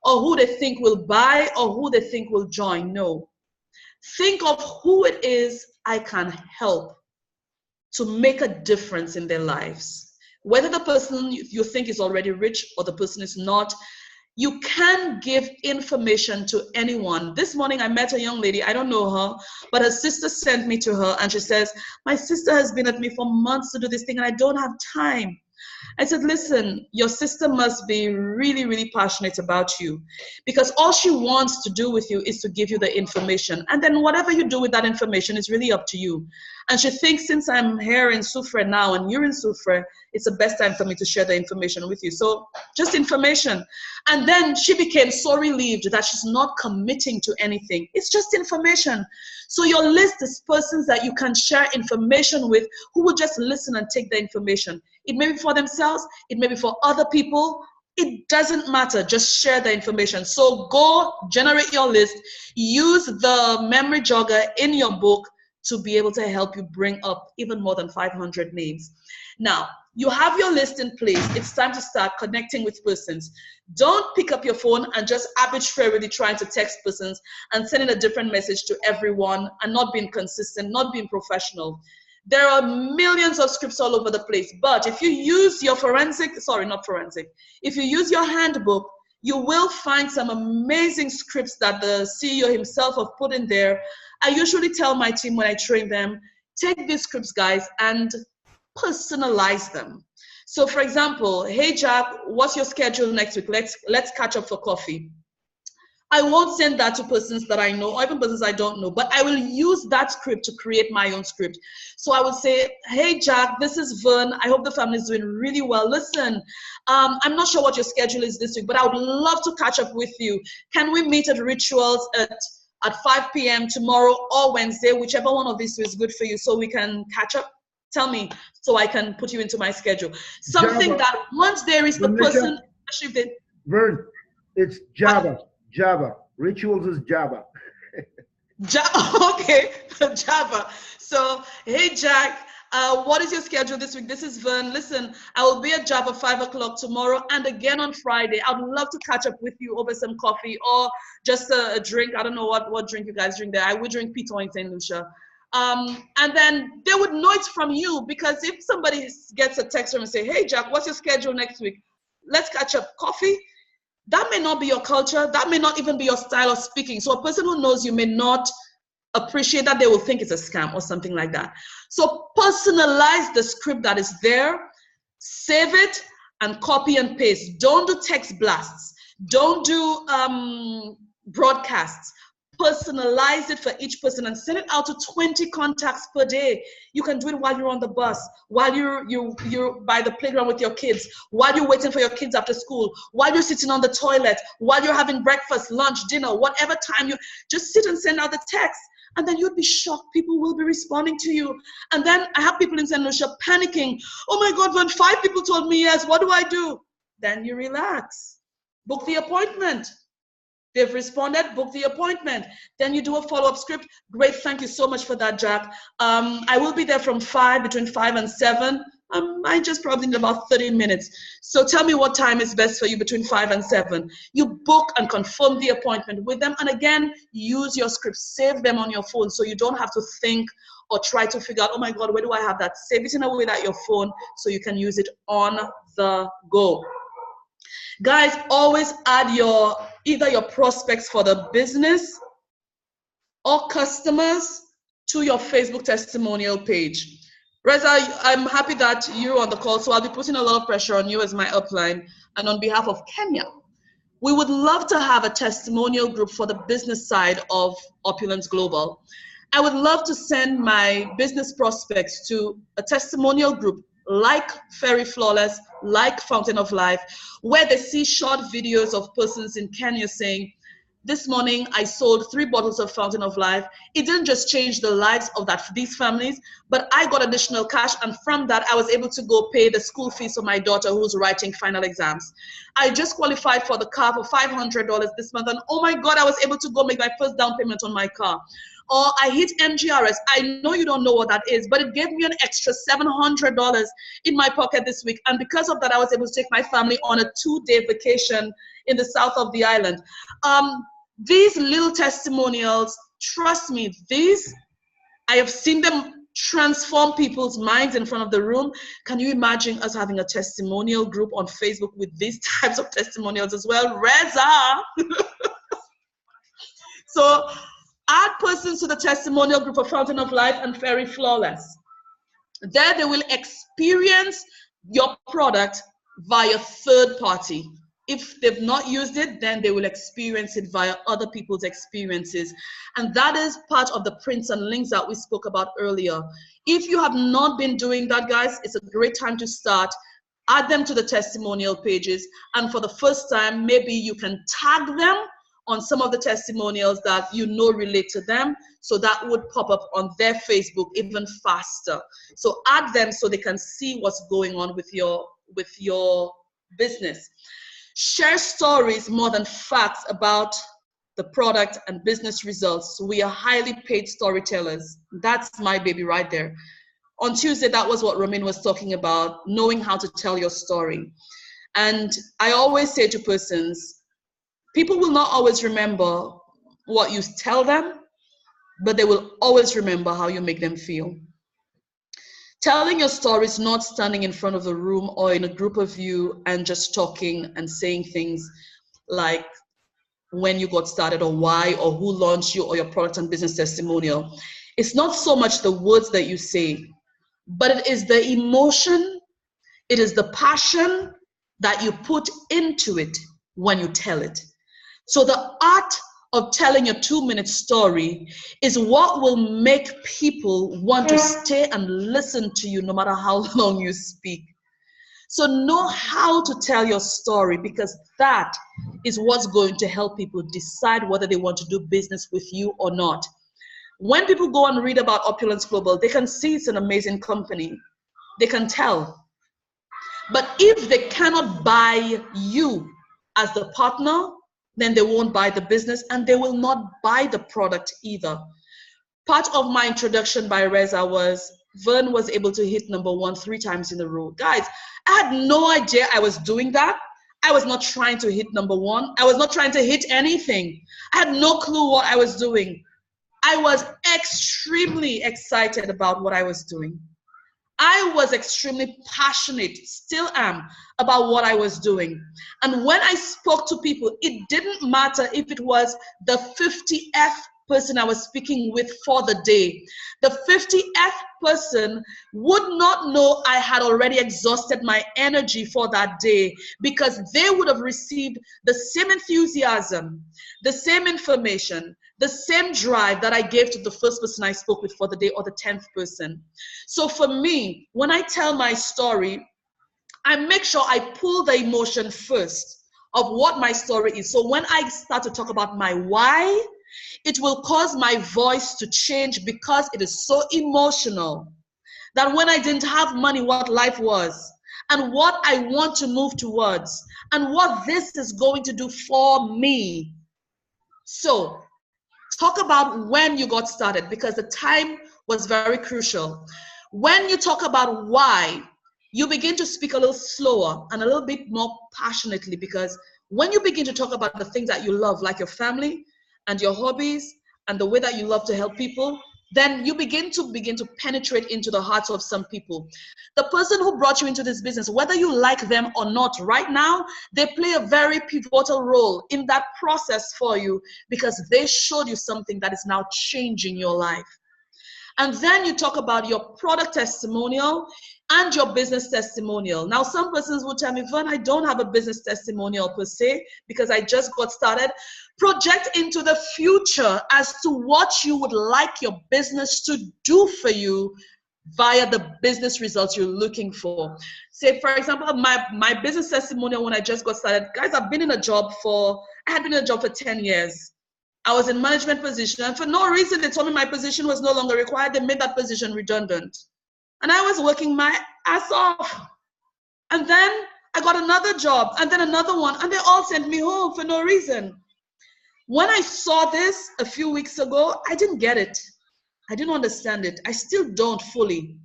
or who they think will buy, or who they think will join. No. Think of who it is I can help to make a difference in their lives. Whether the person you think is already rich or the person is not, you can give information to anyone. This morning I met a young lady, I don't know her, but her sister sent me to her and she says, my sister has been at me for months to do this thing and I don't have time. I said, listen, your sister must be really, really passionate about you, because all she wants to do with you is to give you the information. And then whatever you do with that information is really up to you. And she thinks, since I'm here in Soufrière now and you're in Soufrière, it's the best time for me to share the information with you. So just information. And then she became so relieved that she's not committing to anything. It's just information. So your list is persons that you can share information with who will just listen and take the information. It may be for themselves, it may be for other people. It doesn't matter, just share the information. So go generate your list, use the memory jogger in your book to be able to help you bring up even more than 500 names. Now, you have your list in place. It's time to start connecting with persons. Don't pick up your phone and just arbitrarily trying to text persons and sending a different message to everyone and not being consistent, not being professional. There are millions of scripts all over the place, but if you use your if you use your handbook, you will find some amazing scripts that the CEO himself have put in there. I usually tell my team when I train them, take these scripts, guys, and personalize them. So for example, hey Jack, what's your schedule next week? Let's catch up for coffee. I won't send that to persons that I know or even persons I don't know, but I will use that script to create my own script. So I will say, hey Jack, this is Vern. I hope the family is doing really well. Listen, I'm not sure what your schedule is this week, but I would love to catch up with you. Can we meet at Rituals at 5 p.m. tomorrow or Wednesday, whichever one of these two is good for you, so we can catch up? Tell me so I can put you into my schedule. Something Java. that once there is the person, especially if they... Vern, it's Java. Java. Rituals is Java. Okay, Java. So, hey Jack, What is your schedule this week? This is Vern. Listen, I will be at Java 5 o'clock tomorrow and again on Friday. I'd love to catch up with you over some coffee or just a drink. I don't know what drink you guys drink there. I would drink Peter in St. Lucia. And then they would know it's from you, because if somebody gets a text from and say, hey, Jack, what's your schedule next week? Let's catch up. Coffee? That may not be your culture. That may not even be your style of speaking. So a person who knows you may not appreciate that. They will think it's a scam or something like that. So personalize the script that is there, save it, and copy and paste. Don't do text blasts. Don't do broadcasts. Personalize it for each person and send it out to 20 contacts per day. You can do it while you're on the bus, while you're by the playground with your kids, while you're waiting for your kids after school, while you're sitting on the toilet, while you're having breakfast, lunch, dinner, whatever time you just sit and send out the text. And then you'd be shocked. People will be responding to you. And then I have people in St. Lucia panicking. Oh my God, when 5 people told me yes, what do I do? Then you relax. Book the appointment. They've responded, book the appointment. Then you do a follow-up script. Great, thank you so much for that, Jack. I will be there from between 5 and 7. I just probably need about 30 minutes. So tell me what time is best for you between 5 and 7. You book and confirm the appointment with them. And again, use your script. Save them on your phone so you don't have to think or try to figure out, oh my God, where do I have that? Save it in a way that your phone so you can use it on the go. Guys, always add either your prospects for the business or customers to your Facebook testimonial page. Reza, I'm happy that you're on the call, so I'll be putting a lot of pressure on you as my upline. And on behalf of Kenya, we would love to have a testimonial group for the business side of Opulence Global. I would love to send my business prospects to a testimonial group like Fairy Flawless, like Fountain of Life, where they see short videos of persons in Kenya saying, this morning I sold 3 bottles of Fountain of Life. It didn't just change the lives of these families, but I got additional cash, and from that I was able to go pay the school fees for my daughter who's writing final exams. I just qualified for the car for $500 this month, and oh my God, I was able to go make my first down payment on my car. Or I hit MGRS. I know you don't know what that is, but it gave me an extra $700 in my pocket this week. And because of that, I was able to take my family on a 2-day vacation in the south of the island. These little testimonials, trust me, I have seen them transform people's minds in front of the room. Can you imagine us having a testimonial group on Facebook with these types of testimonials as well? Reza! So, add persons to the testimonial group of Fountain of Life and Fairy Flawless. There they will experience your product via third party. If they've not used it, then they will experience it via other people's experiences. And that is part of the prints and links that we spoke about earlier. If you have not been doing that, guys, it's a great time to start. Add them to the testimonial pages. And for the first time, maybe you can tag them on some of the testimonials that you know relate to them, so that would pop up on their Facebook even faster. So add them so they can see what's going on with your business. Share stories more than facts about the product and business results. So we are highly paid storytellers. That's my baby right there. On Tuesday, that was what Romain was talking about, knowing how to tell your story. And I always say to persons, people will not always remember what you tell them, but they will always remember how you make them feel. Telling your story is not standing in front of the room or in a group of you and just talking and saying things like when you got started or why or who launched you or your product and business testimonial. It's not so much the words that you say, but it is the emotion, it is the passion that you put into it when you tell it. So the art of telling your 2-minute story is what will make people want to stay and listen to you no matter how long you speak. So know how to tell your story, because that is what's going to help people decide whether they want to do business with you or not. When people go and read about Opulence Global, they can see it's an amazing company. They can tell. But if they cannot buy you as the partner, then they won't buy the business and they will not buy the product either. Part of my introduction by Reza was Vern was able to hit #1 3 times in a row. Guys, I had no idea I was doing that. I was not trying to hit #1. I was not trying to hit anything. I had no clue what I was doing. I was extremely excited about what I was doing. I was extremely passionate, still am, about what I was doing. And when I spoke to people, it didn't matter if it was the 50th person I was speaking with for the day. The 50th person would not know I had already exhausted my energy for that day, because they would have received the same enthusiasm, the same information, the same drive that I gave to the first person I spoke with for the day, or the 10th person. So for me, when I tell my story, I make sure I pull the emotion first of what my story is. So when I start to talk about my why, it will cause my voice to change, because it is so emotional that when I didn't have money, what life was, and what I want to move towards, and what this is going to do for me. So talk about when you got started, because the time was very crucial. When you talk about why, you begin to speak a little slower and a little bit more passionately, because when you begin to talk about the things that you love, like your family and your hobbies and the way that you love to help people, then you begin to penetrate into the hearts of some people. The person who brought you into this business, whether you like them or not, right now, they play a very pivotal role in that process for you, because they showed you something that is now changing your life. And then you talk about your product testimonial and your business testimonial. Now, some persons will tell me, Vern, I don't have a business testimonial per se, because I just got started. Project into the future as to what you would like your business to do for you via the business results you're looking for. Say, for example, my business testimonial when I just got started, guys, I had been in a job for 10 years. I was in management position, and for no reason, they told me my position was no longer required. They made that position redundant. And I was working my ass off. And then I got another job, and then another one, and they all sent me home for no reason. When I saw this a few weeks ago, I didn't get it. I didn't understand it. I still don't fully.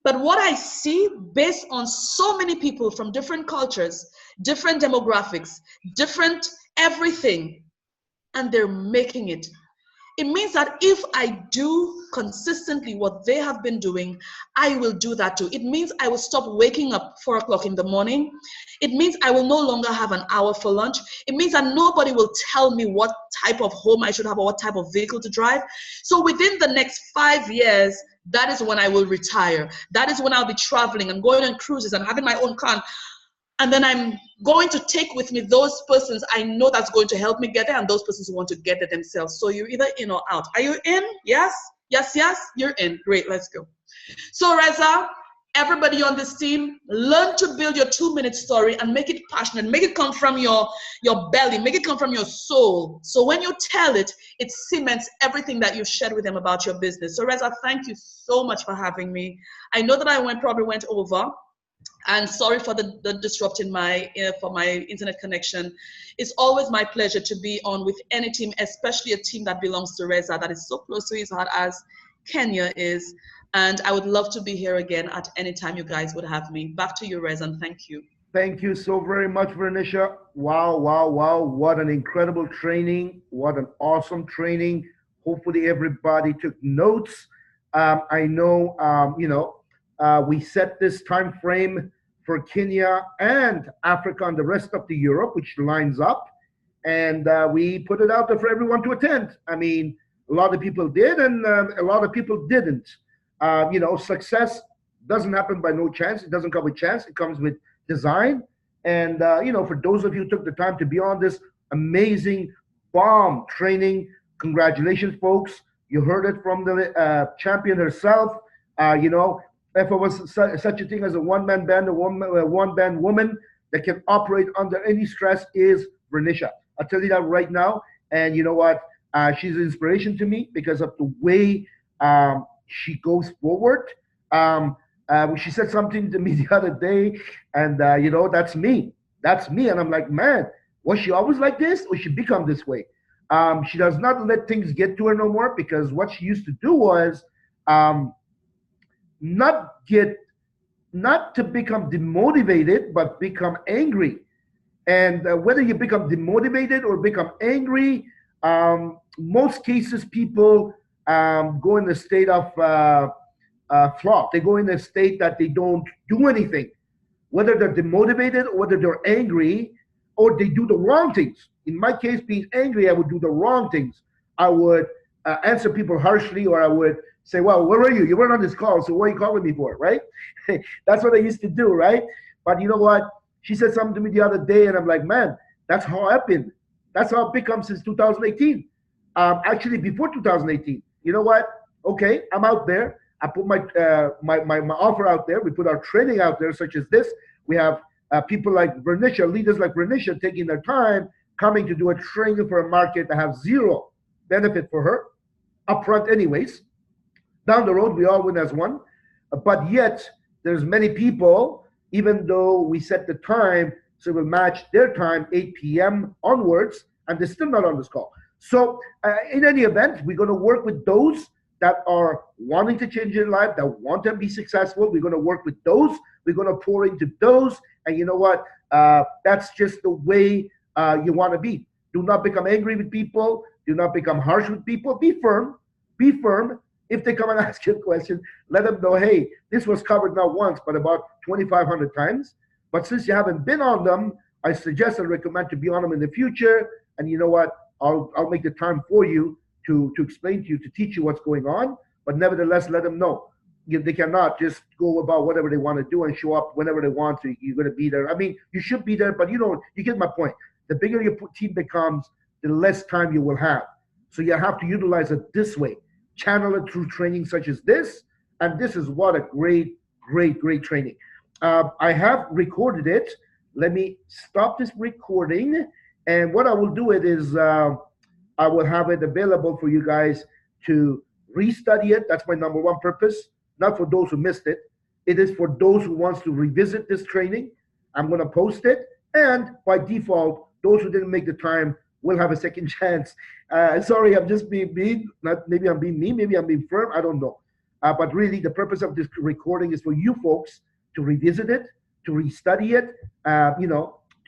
But what I see, based on so many people from different cultures, different demographics, different everything, and they're making it. It means that if I do consistently what they have been doing, I will do that too. It means I will stop waking up 4 o'clock in the morning. It means I will no longer have an hour for lunch. It means that nobody will tell me what type of home I should have or what type of vehicle to drive. So within the next 5 years, that is when I will retire. That is when I'll be traveling and going on cruises and having my own car. And then I'm going to take with me those persons I know that's going to help me get there, and those persons who want to get there themselves. So you're either in or out. Are you in? Yes? Yes, yes? You're in. Great, let's go. So Reza, everybody on this team, learn to build your 2-minute story and make it passionate. Make it come from your belly. Make it come from your soul. So when you tell it, it cements everything that you've shared with them about your business. So Reza, thank you so much for having me. I know that I probably went over. And sorry for the disrupting for my internet connection. It's always my pleasure to be on with any team, especially a team that belongs to Reza, that is so close to his heart as Kenya is. And I would love to be here again at any time you guys would have me. Back to you, Reza, and thank you. Thank you so very much, Vernisha. Wow, wow, wow. What an incredible training. What an awesome training. Hopefully everybody took notes. I know, we set this time frame for Kenya and Africa and the rest of the Europe, which lines up. And we put it out there for everyone to attend. I mean, a lot of people did and a lot of people didn't. Success doesn't happen by no chance. It doesn't come with chance. It comes with design. And, for those of you who took the time to be on this amazing bomb training, congratulations, folks. You heard it from the champion herself. If it was such a thing as a one-man band, a one-band woman that can operate under any stress is Vernisha. I'll tell you that right now. And you know what? She's an inspiration to me because of the way she goes forward. She said something to me the other day, and that's me. That's me. And I'm like, man, was she always like this, or she become this way? She does not let things get to her no more, because what she used to do was not to become demotivated, but become angry. And whether you become demotivated or become angry, most cases people go in a state of flop. They go in a state that they don't do anything, whether they're demotivated or whether they're angry or they do the wrong things. In my case, being angry, I would do the wrong things. I would answer people harshly, or I would say, well, where are you? You weren't on this call, so what are you calling me for, right? That's what I used to do, right? But you know what? She said something to me the other day, and I'm like, man, that's how I've been. That's how I've become since 2018. Actually, before 2018. You know what? Okay, I'm out there. I put my offer out there. We put our training out there, such as this. We have people like Vernisha, leaders like Vernisha, taking their time, coming to do a training for a market that has zero benefit for her, upfront anyways. Down the road, we all win as one. But yet, there's many people, even though we set the time, so we'll match their time, 8 p.m. onwards, and they're still not on this call. So in any event, we're going to work with those that are wanting to change their life, that want to be successful. We're going to work with those. We're going to pour into those. And you know what? That's just the way you want to be. Do not become angry with people. Do not become harsh with people. Be firm. Be firm. If they come and ask you a question, let them know, hey, this was covered not once, but about 2,500 times. But since you haven't been on them, I suggest and recommend to be on them in the future. And you know what? I'll make the time for you to explain to you, to teach you what's going on. But nevertheless, let them know. They cannot just go about whatever they want to do and show up whenever they want to. You're going to be there. I mean, you should be there, but you get my point. The bigger your team becomes, the less time you will have. So you have to utilize it this way. Channel it through training such as this. And this is what a great, great, great training. I have recorded it. Let me stop this recording. And what I will do it is I will have it available for you guys to restudy it. That's my number one purpose. Not for those who missed it. It is for those who wants to revisit this training. I'm going to post it. And by default, those who didn't make the time will have a second chance. Sorry, I'm just being mean. Maybe I'm being mean. Maybe I'm being firm. I don't know. But really, the purpose of this recording is for you folks to revisit it, to restudy it,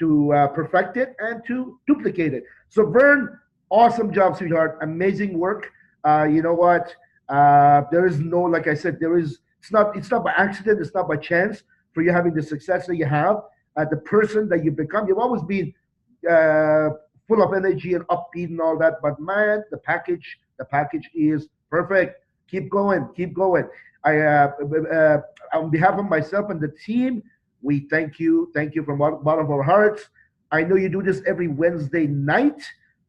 to perfect it, and to duplicate it. So, Vern, awesome job, sweetheart. Amazing work. You know what? There is no, like I said, it's not by accident. It's not by chance for you having the success that you have. The person that you become, you've always been full of energy and upbeat and all that. But man, the package is perfect. Keep going, keep going. On behalf of myself and the team, we thank you from the bottom of our hearts. I know you do this every Wednesday night.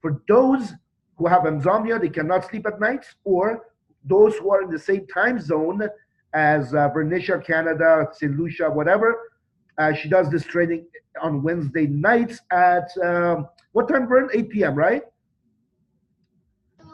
For those who have insomnia, they cannot sleep at night, or those who are in the same time zone as Vernisha, Canada, St. Lucia, whatever, she does this training on Wednesday nights at what time, Vern? 8 p.m., right?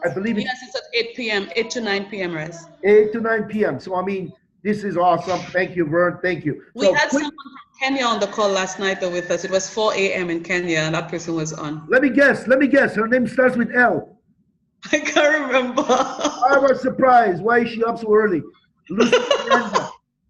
I believe yes, it's at 8 p.m., 8 to 9 p.m., Rez. 8 to 9 p.m. So, I mean, this is awesome. Thank you, Vern. Thank you. We had someone from Kenya on the call last night though with us. It was 4 a.m. in Kenya, and that person was on. Let me guess. Her name starts with L. I can't remember. I was surprised. Why is she up so early?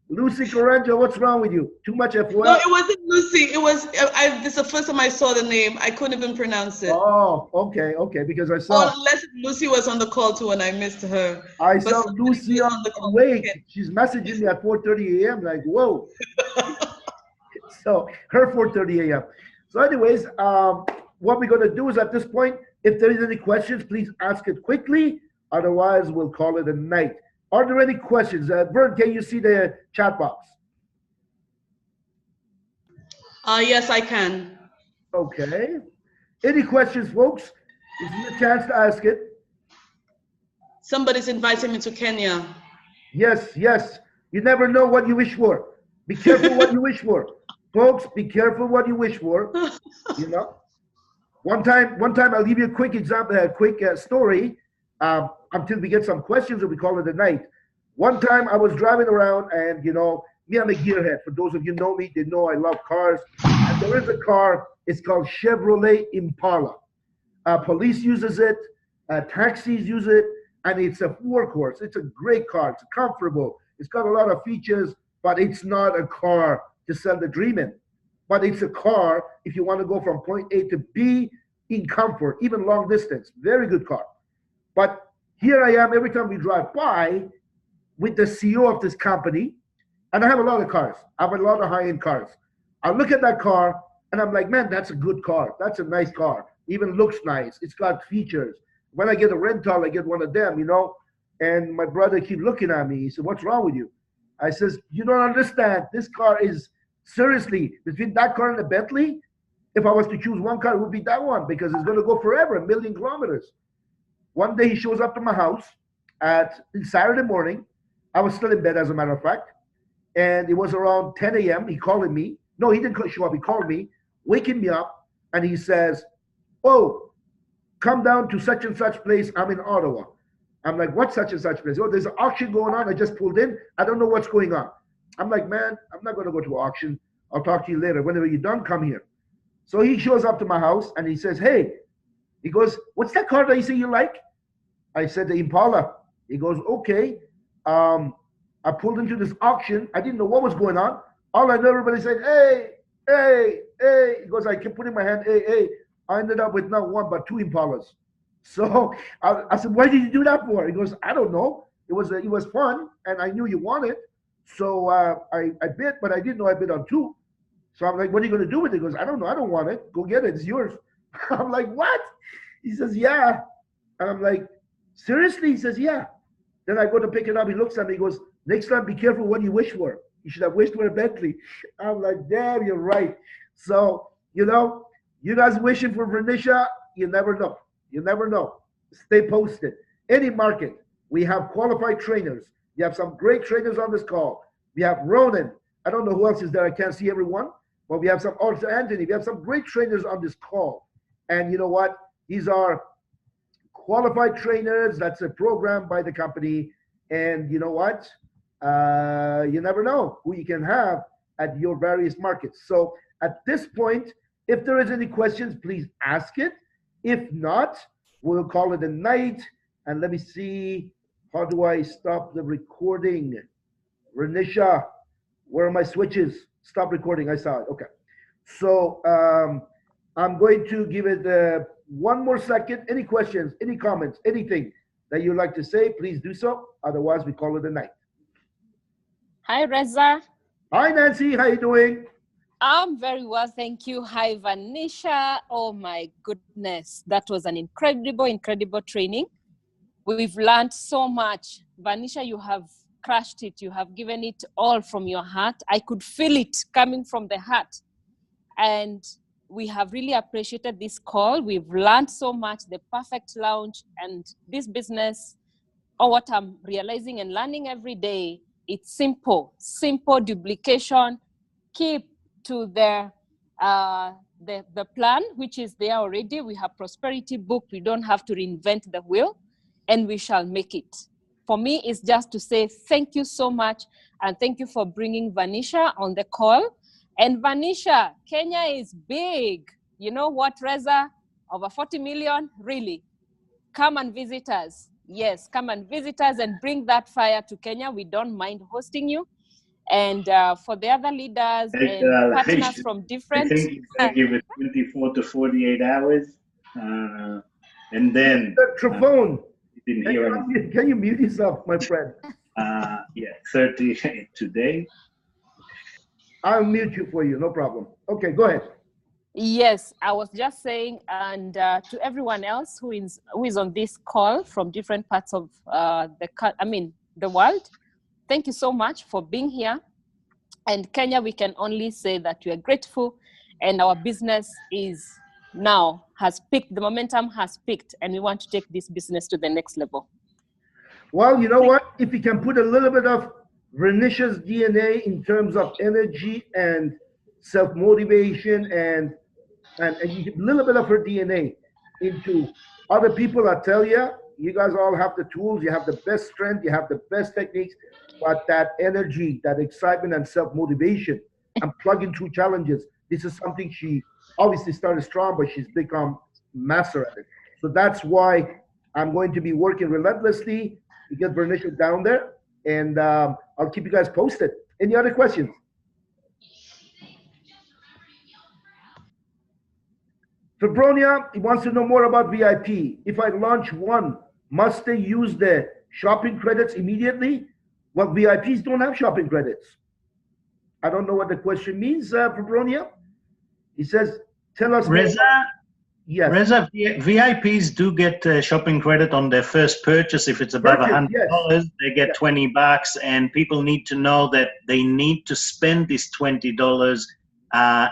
Lucy Caranja, what's wrong with you? Too much F1? No, it wasn't Lucy. It was, this is the first time I saw the name. I couldn't even pronounce it. Oh, okay, because I saw. Unless Lucy was on the call too and I missed her. I saw Lucy on the call. Wait, she's messaging me at 4:30 a.m. Like, whoa. So, her 4:30 a.m. So anyways, what we're going to do is at this point, if there is any questions, please ask it quickly. Otherwise, we'll call it a night. Are there any questions? Vern, can you see the chat box? Yes, I can. Okay. Any questions, folks? This is your chance to ask it. Somebody's inviting me to Kenya. Yes. You never know what you wish for. Be careful what you wish for. Folks, be careful what you wish for. You know? One time, I'll give you a quick example, a quick story. Until we get some questions, or we call it a night. One time I was driving around, and me, I'm a gearhead. For those of you who know me, they know I love cars. And there is a car, it's called Chevrolet Impala. Police uses it, taxis use it, and it's a workhorse. It's a great car. It's comfortable. It's got a lot of features, but it's not a car to sell the dream in. But it's a car if you want to go from point A to B in comfort, even long distance. Very good car. But here I am every time we drive by with the CEO of this company, and I have a lot of cars. I have a lot of high-end cars. I look at that car and I'm like, man, that's a good car. That's a nice car. Even looks nice. It's got features. When I get a rental, I get one of them, you know. And my brother keep looking at me. He said, what's wrong with you? I says, you don't understand. This car is seriously between that car and the Bentley. If I was to choose one car, it would be that one because it's going to go forever, 1,000,000 kilometers. One day he shows up to my house at Saturday morning. I was still in bed, as a matter of fact. And it was around 10 a.m. He called me. No, he didn't show up. He called me, waking me up. And he says, oh, come down to such and such place. I'm in Ottawa. I'm like, what's such and such place? Oh, there's an auction going on. I just pulled in. I don't know what's going on. I'm like, man, I'm not going to go to auction. I'll talk to you later. Whenever you're done, come here. So he shows up to my house and he says, hey, he goes, what's that car that you say you like? I said, the Impala. He goes, okay. I pulled into this auction. I didn't know what was going on. All I know, everybody said, hey, hey, hey. He goes, I kept putting my hand, hey, hey. I ended up with not one, but two Impalas. So I said, why did you do that for? He goes, I don't know. It was fun, and I knew you wanted. So I bid, but I didn't know I bid on two. So I'm like, what are you going to do with it? He goes, I don't know. I don't want it. Go get it. It's yours. I'm like, what? He says, yeah. And I'm like, seriously? He says, yeah. Then I go to pick it up. He looks at me. He goes, next time, be careful what you wish for. You should have wished for a Bentley. I'm like, damn, you're right. So, you know, you guys wishing for Vernisha, you never know. You never know. Stay posted. Any market, we have qualified trainers. You have some great trainers on this call. We have Ronan. I don't know who else is there. I can't see everyone. But we have some, also Anthony. We have some great trainers on this call. And you know what? These are qualified trainers. That's a program by the company. And you know what? You never know who you can have at your various markets. So at this point, if there is any questions, please ask it. If not, we'll call it a night. And let me see, how do I stop the recording? Vernisha, where are my switches? Stop recording, I saw it, okay. So I'm going to give it one more second. Any questions, any comments, anything that you'd like to say, please do so. Otherwise, we call it a night. Hi, Reza. Hi, Nancy, how you doing? I'm very well, thank you. Hi, Vernisha. Oh my goodness, that was an incredible training. We've learned so much. Vernisha, you have crushed it. You have given it all from your heart. I could feel it coming from the heart. And we have really appreciated this call. We've learned so much, the perfect launch and this business. Oh, what I'm realizing and learning every day, it's simple duplication. Keep to the plan, which is there already. We have prosperity book. We don't have to reinvent the wheel, and we shall make it. For me, it's just to say thank you so much, and thank you for bringing Vernisha on the call. And Vernisha, Kenya is big. You know what, Reza? Over 40 million, really. Come and visit us. Yes, come and visit us and bring that fire to Kenya. We don't mind hosting you. And for the other leaders and partners from different... I think you can give it 24 to 48 hours. And then... Your phone. You didn't hear anything. Can you mute yourself, my friend? Yeah, 30 today. I'll mute you for you, no problem. Okay, go ahead. Yes, I was just saying, and to everyone else who is on this call from different parts of the world, thank you so much for being here. And Kenya, we can only say that we are grateful, and our business has peaked, the momentum has peaked, and we want to take this business to the next level. Well, you know what? If you can put a little bit of Vernisha's DNA in terms of energy and self-motivation and a little bit of her DNA into other people, I tell you, you guys all have the tools, you have the best strength, you have the best techniques, but that energy, that excitement and self-motivation and plugging through challenges, this is something she obviously started strong, but she's become master at it. So that's why I'm going to be working relentlessly to get Vernisha down there. and I'll keep you guys posted. Any other questions? Fabronia, he wants to know more about VIP. If I launch one, must they use the shopping credits immediately? Well, VIPs don't have shopping credits. I don't know what the question means, Fabronia. He says, tell us Reza, yes. Reza, VIPs do get shopping credit on their first purchase. If it's above $100, yes. they get $20, and people need to know that they need to spend this $20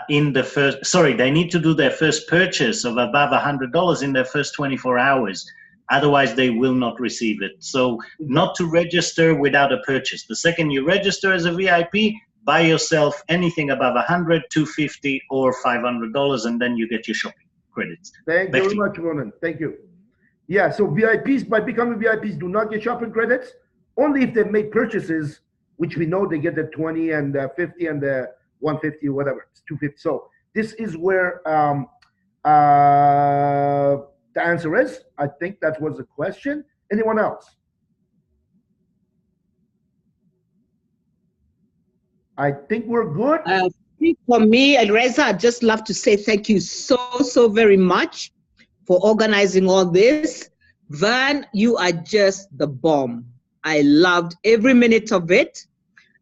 in the first, they need to do their first purchase of above $100 in their first 24 hours. Otherwise, they will not receive it. So not to register without a purchase. The second you register as a VIP, buy yourself anything above $100, $250, or $500, and then you get your shopping credits. Thank you very much, Ronan. Thank you. Yeah, so VIPs, by becoming VIPs, do not get shopping credits. Only if they make purchases, which we know they get the 20 and the 50 and the 150 or whatever. It's 250. So this is where the answer is. I think that was the question. Anyone else? I think we're good. For me and Reza, I'd just love to say thank you so very much for organizing all this. Vern, you are just the bomb. I loved every minute of it.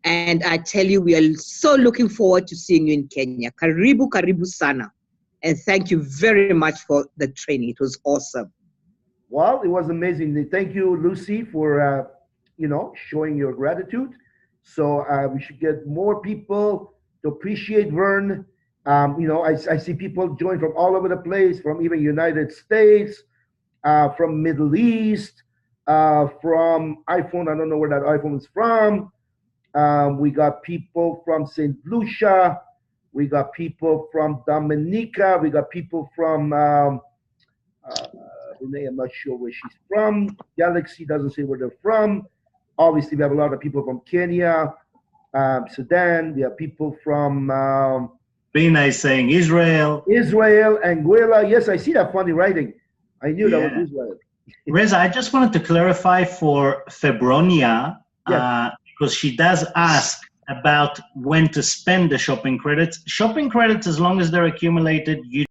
And I tell you, we are so looking forward to seeing you in Kenya. Karibu, karibu sana. And thank you very much for the training. It was awesome. Well, it was amazing. Thank you, Lucy, for showing your gratitude. So we should get more people to appreciate Vern. I see people join from all over the place, from even United States, from Middle East, from iPhone. I don't know where that iPhone is from. We got people from St. Lucia. We got people from Dominica. We got people from Renee, I'm not sure where she's from. Galaxy doesn't say where they're from. Obviously, we have a lot of people from Kenya, Sudan. We have people from Bina is saying Israel. Israel, Anguilla. Yes, I see that funny writing. I knew that was Israel. Reza, I just wanted to clarify for Febronia, because she does ask about when to spend the shopping credits. Shopping credits, as long as they're accumulated, you